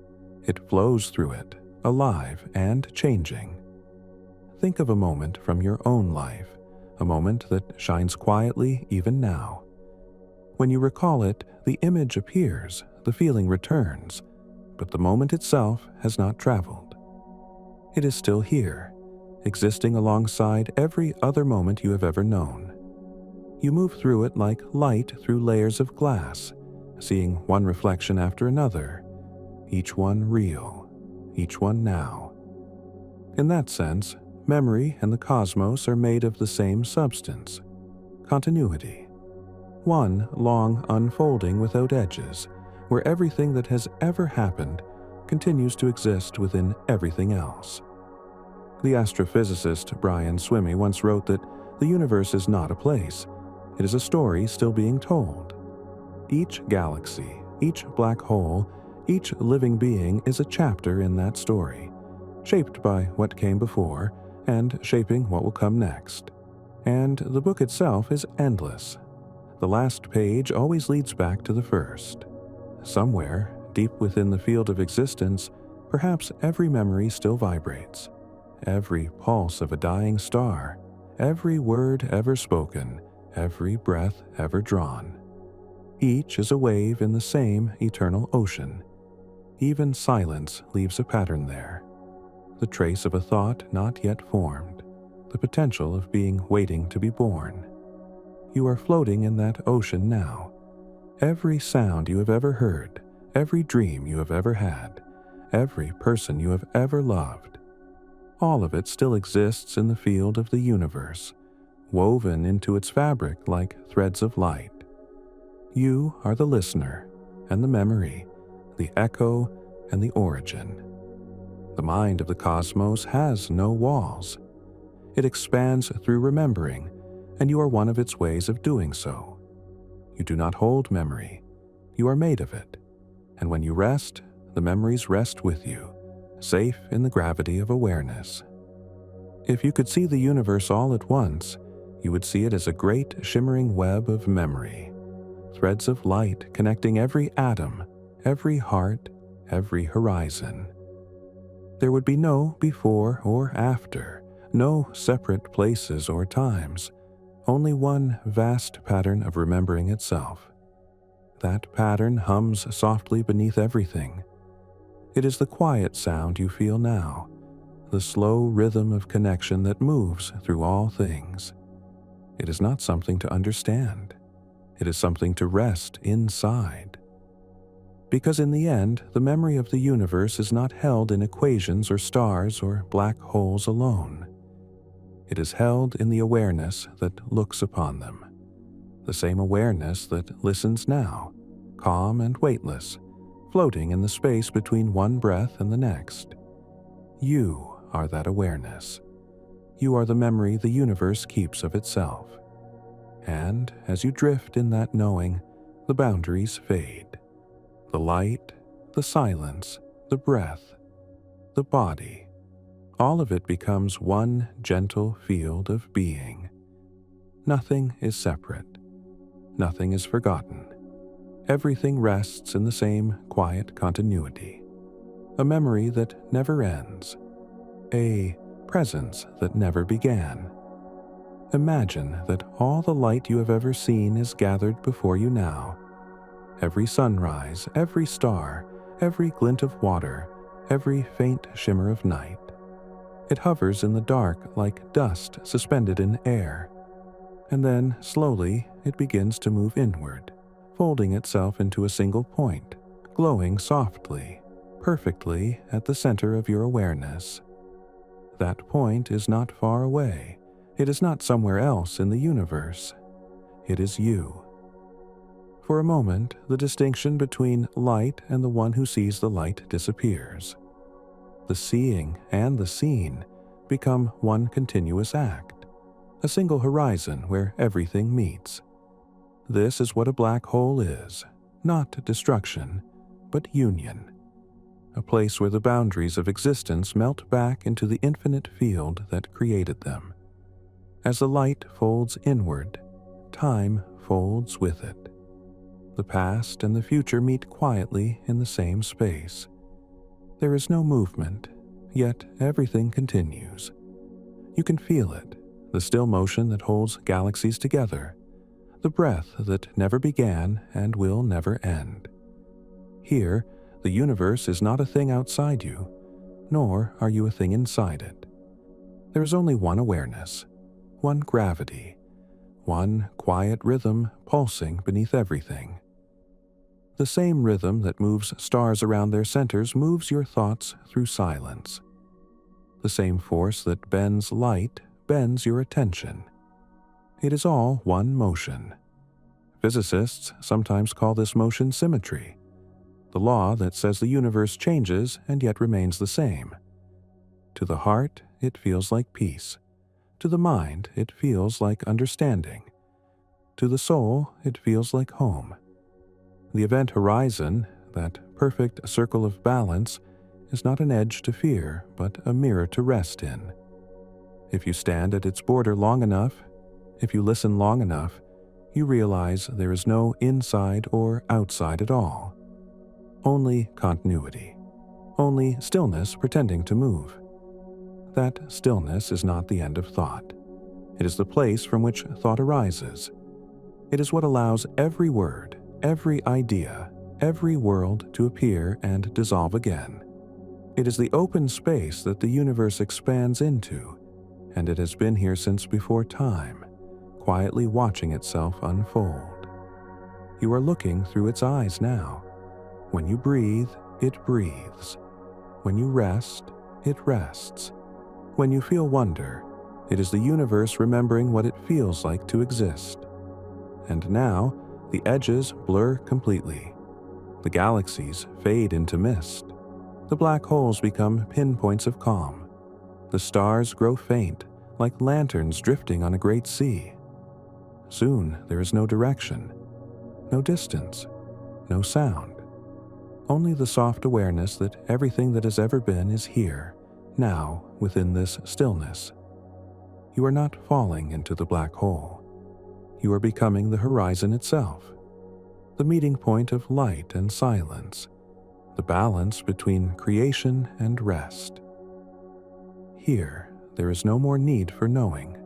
It flows through it, alive and changing. Think of a moment from your own life, a moment that shines quietly even now. When you recall it, the image appears, the feeling returns, but the moment itself has not traveled. It is still here, existing alongside every other moment you have ever known. You move through it like light through layers of glass, seeing one reflection after another, each one real, each one now. In that sense, memory and the cosmos are made of the same substance, continuity. One long unfolding without edges, where everything that has ever happened continues to exist within everything else. The astrophysicist Brian Swimme once wrote that the universe is not a place, it is a story still being told. Each galaxy, each black hole, each living being is a chapter in that story, shaped by what came before and shaping what will come next. And the book itself is endless. The last page always leads back to the first. Somewhere, deep within the field of existence, perhaps every memory still vibrates. Every pulse of a dying star, every word ever spoken, every breath ever drawn. Each is a wave in the same eternal ocean. Even silence leaves a pattern there. The trace of a thought not yet formed, the potential of being waiting to be born. You are floating in that ocean now. Every sound you have ever heard, every dream you have ever had, every person you have ever loved, all of it still exists in the field of the universe, woven into its fabric like threads of light. You are the listener and the memory, the echo and the origin. The mind of the cosmos has no walls. It expands through remembering, and you are one of its ways of doing so. You do not hold memory. You are made of it. And when you rest, the memories rest with you, safe in the gravity of awareness. If you could see the universe all at once, you would see it as a great shimmering web of memory, threads of light connecting every atom, every heart, every horizon. There would be no before or after, no separate places or times, only one vast pattern of remembering itself. That pattern hums softly beneath everything. It is the quiet sound you feel now, the slow rhythm of connection that moves through all things. It is not something to understand. It is something to rest inside. Because in the end, the memory of the universe is not held in equations or stars or black holes alone. It is held in the awareness that looks upon them. The same awareness that listens now, calm and weightless, floating in the space between one breath and the next. You are that awareness. You are the memory the universe keeps of itself. And as you drift in that knowing, the boundaries fade. The light, the silence, the breath, the body, all of it becomes one gentle field of being. Nothing is separate. Nothing is forgotten. Everything rests in the same quiet continuity. A memory that never ends. A presence that never began. Imagine that all the light you have ever seen is gathered before you now. Every sunrise, every star, every glint of water, every faint shimmer of night. It hovers in the dark like dust suspended in air. And then, slowly, it begins to move inward, folding itself into a single point, glowing softly, perfectly at the center of your awareness. That point is not far away. It is not somewhere else in the universe. It is you. For a moment, the distinction between light and the one who sees the light disappears. The seeing and the seen become one continuous act, a single horizon where everything meets. This is what a black hole is, not destruction, but union. a place where the boundaries of existence melt back into the infinite field that created them. As the light folds inward, time folds with it. The past and the future meet quietly in the same space. There is no movement, yet everything continues. You can feel it, the still motion that holds galaxies together, the breath that never began and will never end. Here, the universe is not a thing outside you, nor are you a thing inside it. There is only one awareness, one gravity, one quiet rhythm pulsing beneath everything. The same rhythm that moves stars around their centers moves your thoughts through silence. The same force that bends light bends your attention. It is all one motion. Physicists sometimes call this motion symmetry, the law that says the universe changes and yet remains the same. To the heart, it feels like peace. To the mind, it feels like understanding. To the soul, it feels like home. The event horizon, that perfect circle of balance, is not an edge to fear, but a mirror to rest in. If you stand at its border long enough, if you listen long enough, you realize there is no inside or outside at all. Only continuity. Only stillness pretending to move. That stillness is not the end of thought. It is the place from which thought arises. It is what allows every word, every idea, every world to appear and dissolve again. It is the open space that the universe expands into, and it has been here since before time, quietly watching itself unfold. You are looking through its eyes now. When you breathe, it breathes. When you rest, it rests. When you feel wonder, it is the universe remembering what it feels like to exist. And now, the edges blur completely. The galaxies fade into mist. The black holes become pinpoints of calm. The stars grow faint, like lanterns drifting on a great sea. Soon there is no direction, no distance, no sound. Only the soft awareness that everything that has ever been is here, now, within this stillness. You are not falling into the black hole. You are becoming the horizon itself, the meeting point of light and silence, the balance between creation and rest. Here, there is no more need for knowing.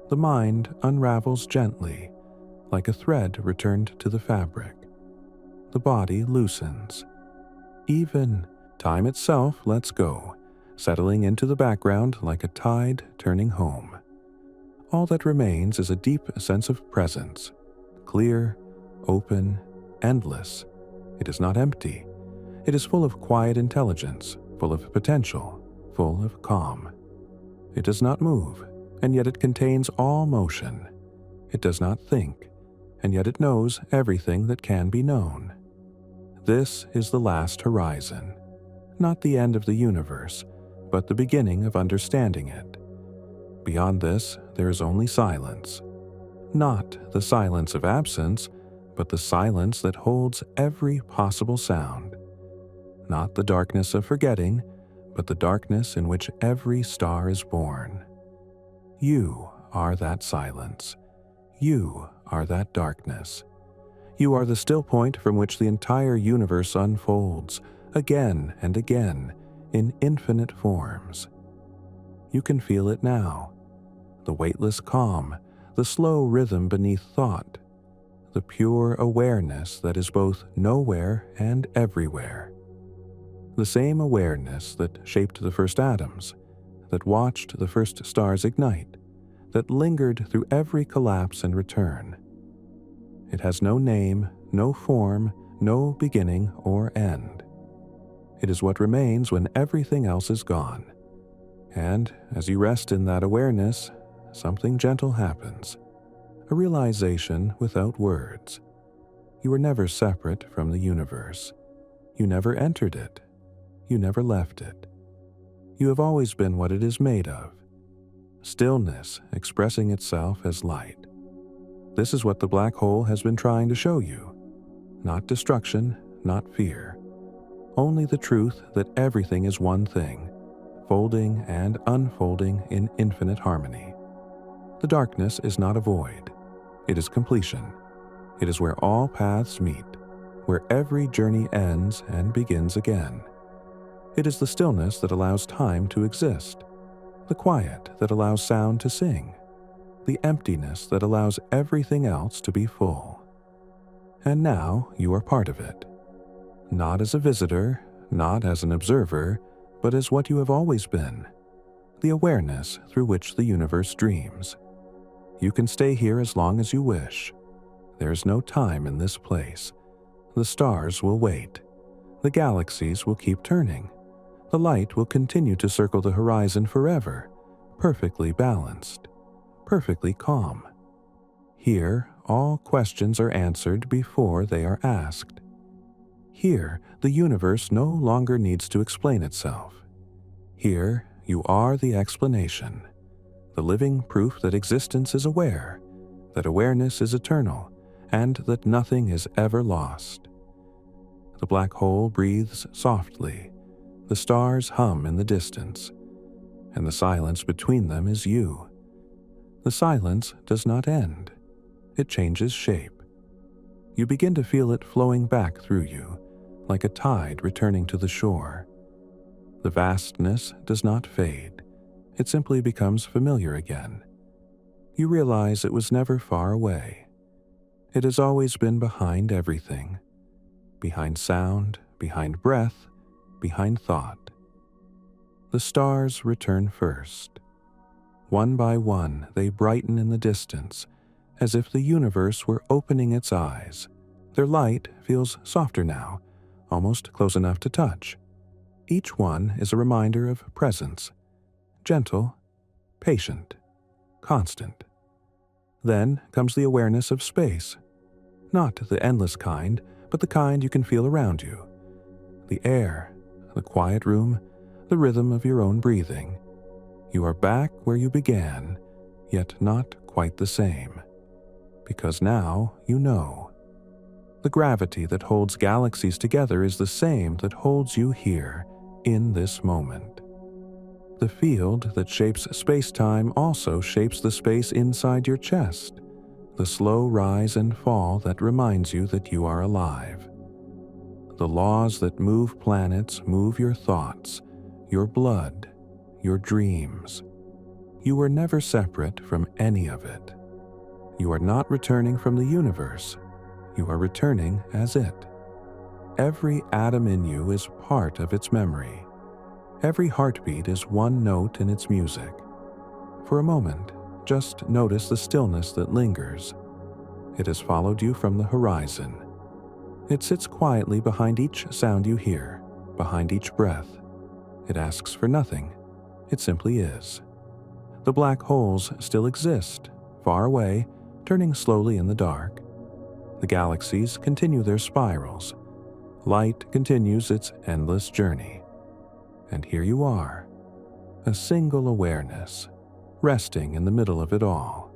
The mind unravels gently, like a thread returned to the fabric. The body loosens. Even time itself lets go, settling into the background like a tide turning home. All that remains is a deep sense of presence, clear, open, endless. It is not empty. It is full of quiet intelligence, full of potential, full of calm. It does not move, and yet it contains all motion. It does not think, and yet it knows everything that can be known. This is the last horizon, not the end of the universe, but the beginning of understanding it. Beyond this, there is only silence. Not the silence of absence, but the silence that holds every possible sound. Not the darkness of forgetting, but the darkness in which every star is born. You are that silence. You are that darkness. You are the still point from which the entire universe unfolds, again and again, in infinite forms. You can feel it now, the weightless calm, the slow rhythm beneath thought, the pure awareness that is both nowhere and everywhere. The same awareness that shaped the first atoms, that watched the first stars ignite, that lingered through every collapse and return. It has no name, no form, no beginning or end. It is what remains when everything else is gone. And as you rest in that awareness, something gentle happens, a realization without words. You were never separate from the universe. You never entered it. You never left it. You have always been what it is made of. Stillness expressing itself as light. This is what the black hole has been trying to show you. Not destruction, not fear. only the truth that everything is one thing, folding and unfolding in infinite harmony. The darkness is not a void. It is completion. It is where all paths meet, where every journey ends and begins again. It is the stillness that allows time to exist, the quiet that allows sound to sing, the emptiness that allows everything else to be full. And now you are part of it. Not as a visitor, not as an observer, but as what you have always been, the awareness through which the universe dreams. You can stay here as long as you wish. There is no time in this place. The stars will wait. The galaxies will keep turning. The light will continue to circle the horizon forever, perfectly balanced, perfectly calm. Here, all questions are answered before they are asked. Here, the universe no longer needs to explain itself. Here, you are the explanation, the living proof that existence is aware, that awareness is eternal, and that nothing is ever lost. The black hole breathes softly, the stars hum in the distance, and the silence between them is you. The silence does not end. It changes shape. You begin to feel it flowing back through you, like a tide returning to the shore. The vastness does not fade. It simply becomes familiar again. You realize it was never far away. It has always been behind everything. Behind sound, behind breath, behind thought. The stars return first. One by one, they brighten in the distance, as if the universe were opening its eyes. Their light feels softer now, almost close enough to touch. Each one is a reminder of presence, gentle, patient, constant. Then comes the awareness of space, not the endless kind, but the kind you can feel around you. The air, the quiet room, the rhythm of your own breathing. You are back where you began, yet not quite the same. Because now you know. The gravity that holds galaxies together is the same that holds you here, in this moment. The field that shapes space-time also shapes the space inside your chest, the slow rise and fall that reminds you that you are alive. The laws that move planets move your thoughts, your blood, your dreams. You were never separate from any of it. You are not returning from the universe. You are returning as it. Every atom in you is part of its memory. Every heartbeat is one note in its music. For a moment, just notice the stillness that lingers. It has followed you from the horizon. It sits quietly behind each sound you hear, behind each breath. It asks for nothing. It simply is. The black holes still exist, far away, turning slowly in the dark. The galaxies continue their spirals. Light continues its endless journey. And here you are, a single awareness, resting in the middle of it all,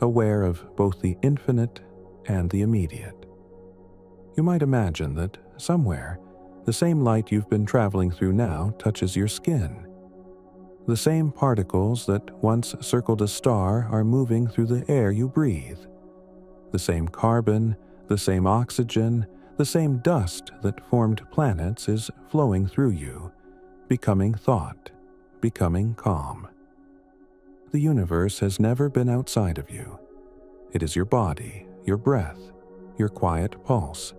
aware of both the infinite and the immediate. You might imagine that somewhere, the same light you've been traveling through now touches your skin. The same particles that once circled a star are moving through the air you breathe. The same carbon, the same oxygen, the same dust that formed planets is flowing through you, becoming thought, becoming calm. The universe has never been outside of you. It is your body, your breath, your quiet pulse.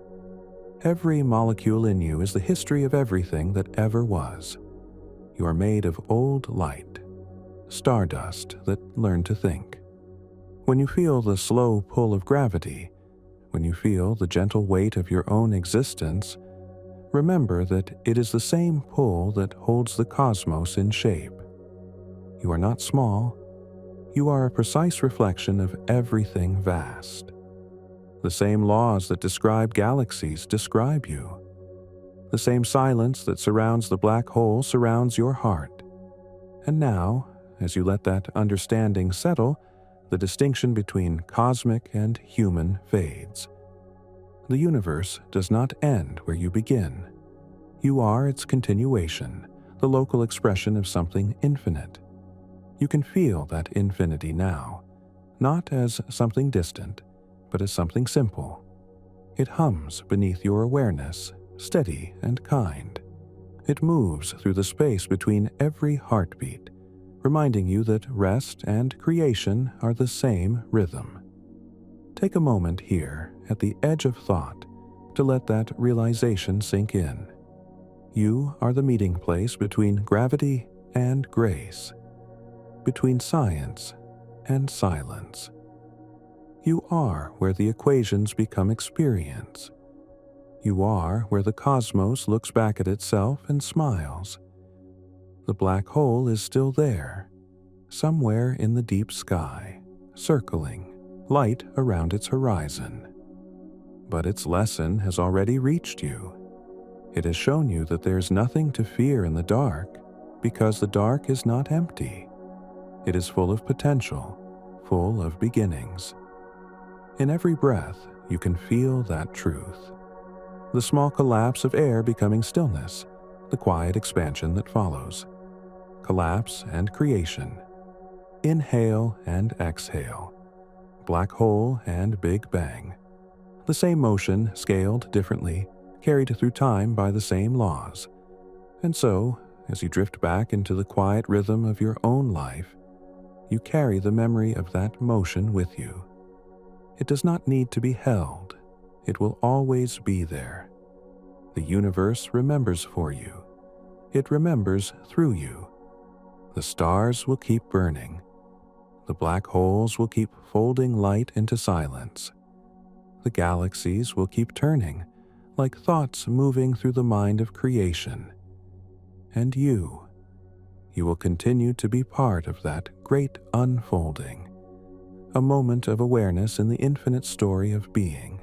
Every molecule in you is the history of everything that ever was. You are made of old light, stardust that learned to think. When you feel the slow pull of gravity, when you feel the gentle weight of your own existence, remember that it is the same pull that holds the cosmos in shape. You are not small. You are a precise reflection of everything vast. The same laws that describe galaxies describe you. The same silence that surrounds the black hole surrounds your heart. And now, as you let that understanding settle, the distinction between cosmic and human fades. The universe does not end where you begin. You are its continuation, the local expression of something infinite. You can feel that infinity now, not as something distant, but as something simple. It hums beneath your awareness, steady and kind. It moves through the space between every heartbeat, reminding you that rest and creation are the same rhythm. Take a moment here, at the edge of thought, to let that realization sink in. You are the meeting place between gravity and grace, between science and silence. You are where the equations become experience. You are where the cosmos looks back at itself and smiles. The black hole is still there, somewhere in the deep sky, circling, light around its horizon. But its lesson has already reached you. It has shown you that there's nothing to fear in the dark, because the dark is not empty. It is full of potential, full of beginnings. In every breath, you can feel that truth. The small collapse of air becoming stillness, the quiet expansion that follows. Collapse and creation. Inhale and exhale. Black hole and Big Bang. The same motion, scaled differently, carried through time by the same laws. And so, as you drift back into the quiet rhythm of your own life, you carry the memory of that motion with you. It does not need to be held. It will always be there. The universe remembers for you. It remembers through you. The stars will keep burning. The black holes will keep folding light into silence. The galaxies will keep turning, like thoughts moving through the mind of creation. And you will continue to be part of that great unfolding, a moment of awareness in the infinite story of being.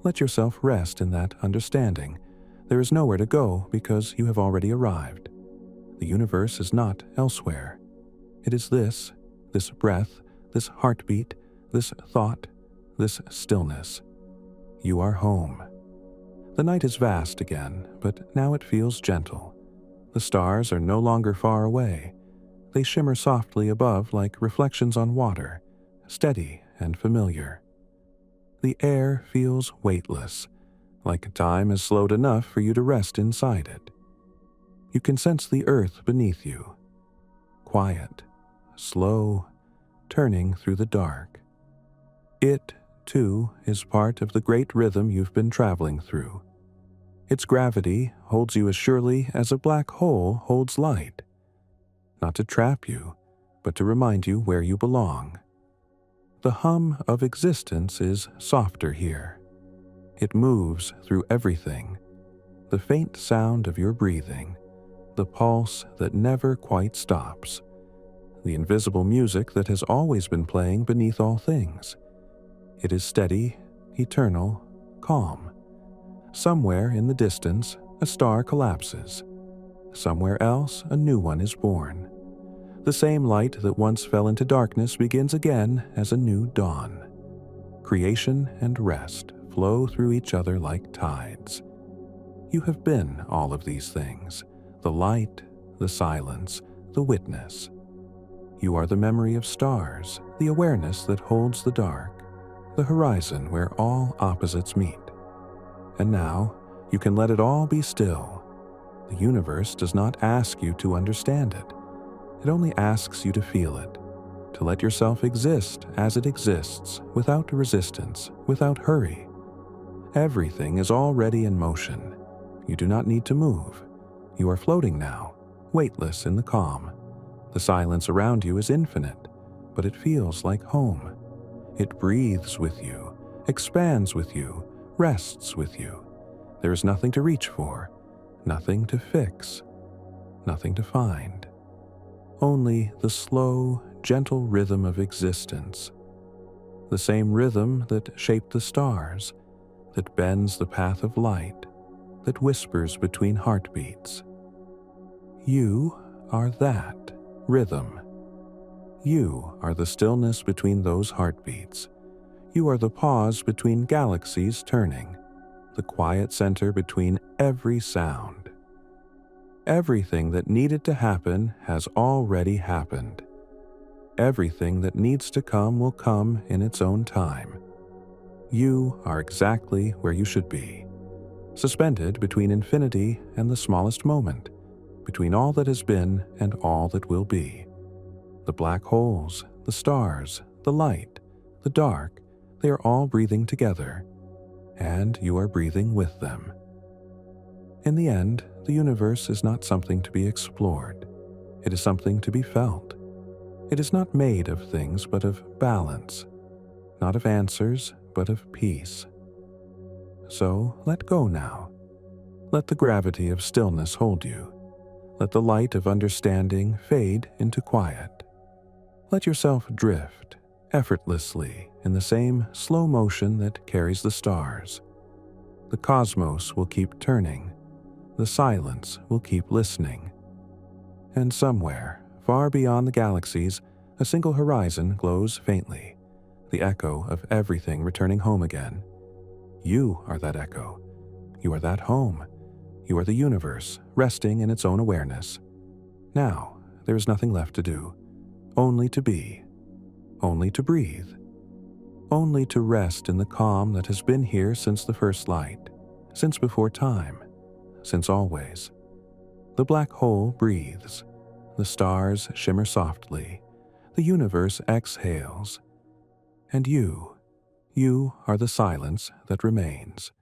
Let yourself rest in that understanding. There is nowhere to go because you have already arrived. The universe is not elsewhere. It is this breath, this heartbeat, this thought, this stillness. You are home. The night is vast again, but now it feels gentle. The stars are no longer far away. They shimmer softly above like reflections on water, steady and familiar. The air feels weightless, like time has slowed enough for you to rest inside it. You can sense the earth beneath you, quiet, slow, turning through the dark. It, too, is part of the great rhythm you've been traveling through. Its gravity holds you as surely as a black hole holds light, not to trap you, but to remind you where you belong. The hum of existence is softer here. It moves through everything, the faint sound of your breathing, the pulse that never quite stops, the invisible music that has always been playing beneath all things. It is steady, eternal, calm. Somewhere in the distance, a star collapses. Somewhere else, a new one is born. The same light that once fell into darkness begins again as a new dawn. Creation and rest flow through each other like tides. You have been all of these things, the light, the silence, the witness. You are the memory of stars, the awareness that holds the dark, the horizon where all opposites meet. And now, you can let it all be still. The universe does not ask you to understand it. It only asks you to feel it, to let yourself exist as it exists, without resistance, without hurry. Everything is already in motion. You do not need to move. You are floating now, weightless in the calm. The silence around you is infinite, but it feels like home. It breathes with you, expands with you, rests with you. There is nothing to reach for, nothing to fix, nothing to find. Only the slow, gentle rhythm of existence. The same rhythm that shaped the stars, that bends the path of light, that whispers between heartbeats. You are that rhythm. You are the stillness between those heartbeats. You are the pause between galaxies turning, the quiet center between every sound. Everything that needed to happen has already happened. Everything that needs to come will come in its own time. You are exactly where you should be, suspended between infinity and the smallest moment, between all that has been and all that will be. The black holes, the stars, the light, the dark, they are all breathing together, and you are breathing with them. In the end, the universe is not something to be explored. It is something to be felt. It is not made of things but of balance, not of answers but of peace. So let go now. Let the gravity of stillness hold you. Let the light of understanding fade into quiet. Let yourself drift effortlessly in the same slow motion that carries the stars. The cosmos will keep turning. The silence will keep listening. And somewhere, far beyond the galaxies, a single horizon glows faintly, the echo of everything returning home again. You are that echo. You are that home. You are the universe, resting in its own awareness. Now, there is nothing left to do. Only to be. Only to breathe. Only to rest in the calm that has been here since the first light, since before time, since always. The black hole breathes. The stars shimmer softly. The universe exhales. And you are the silence that remains.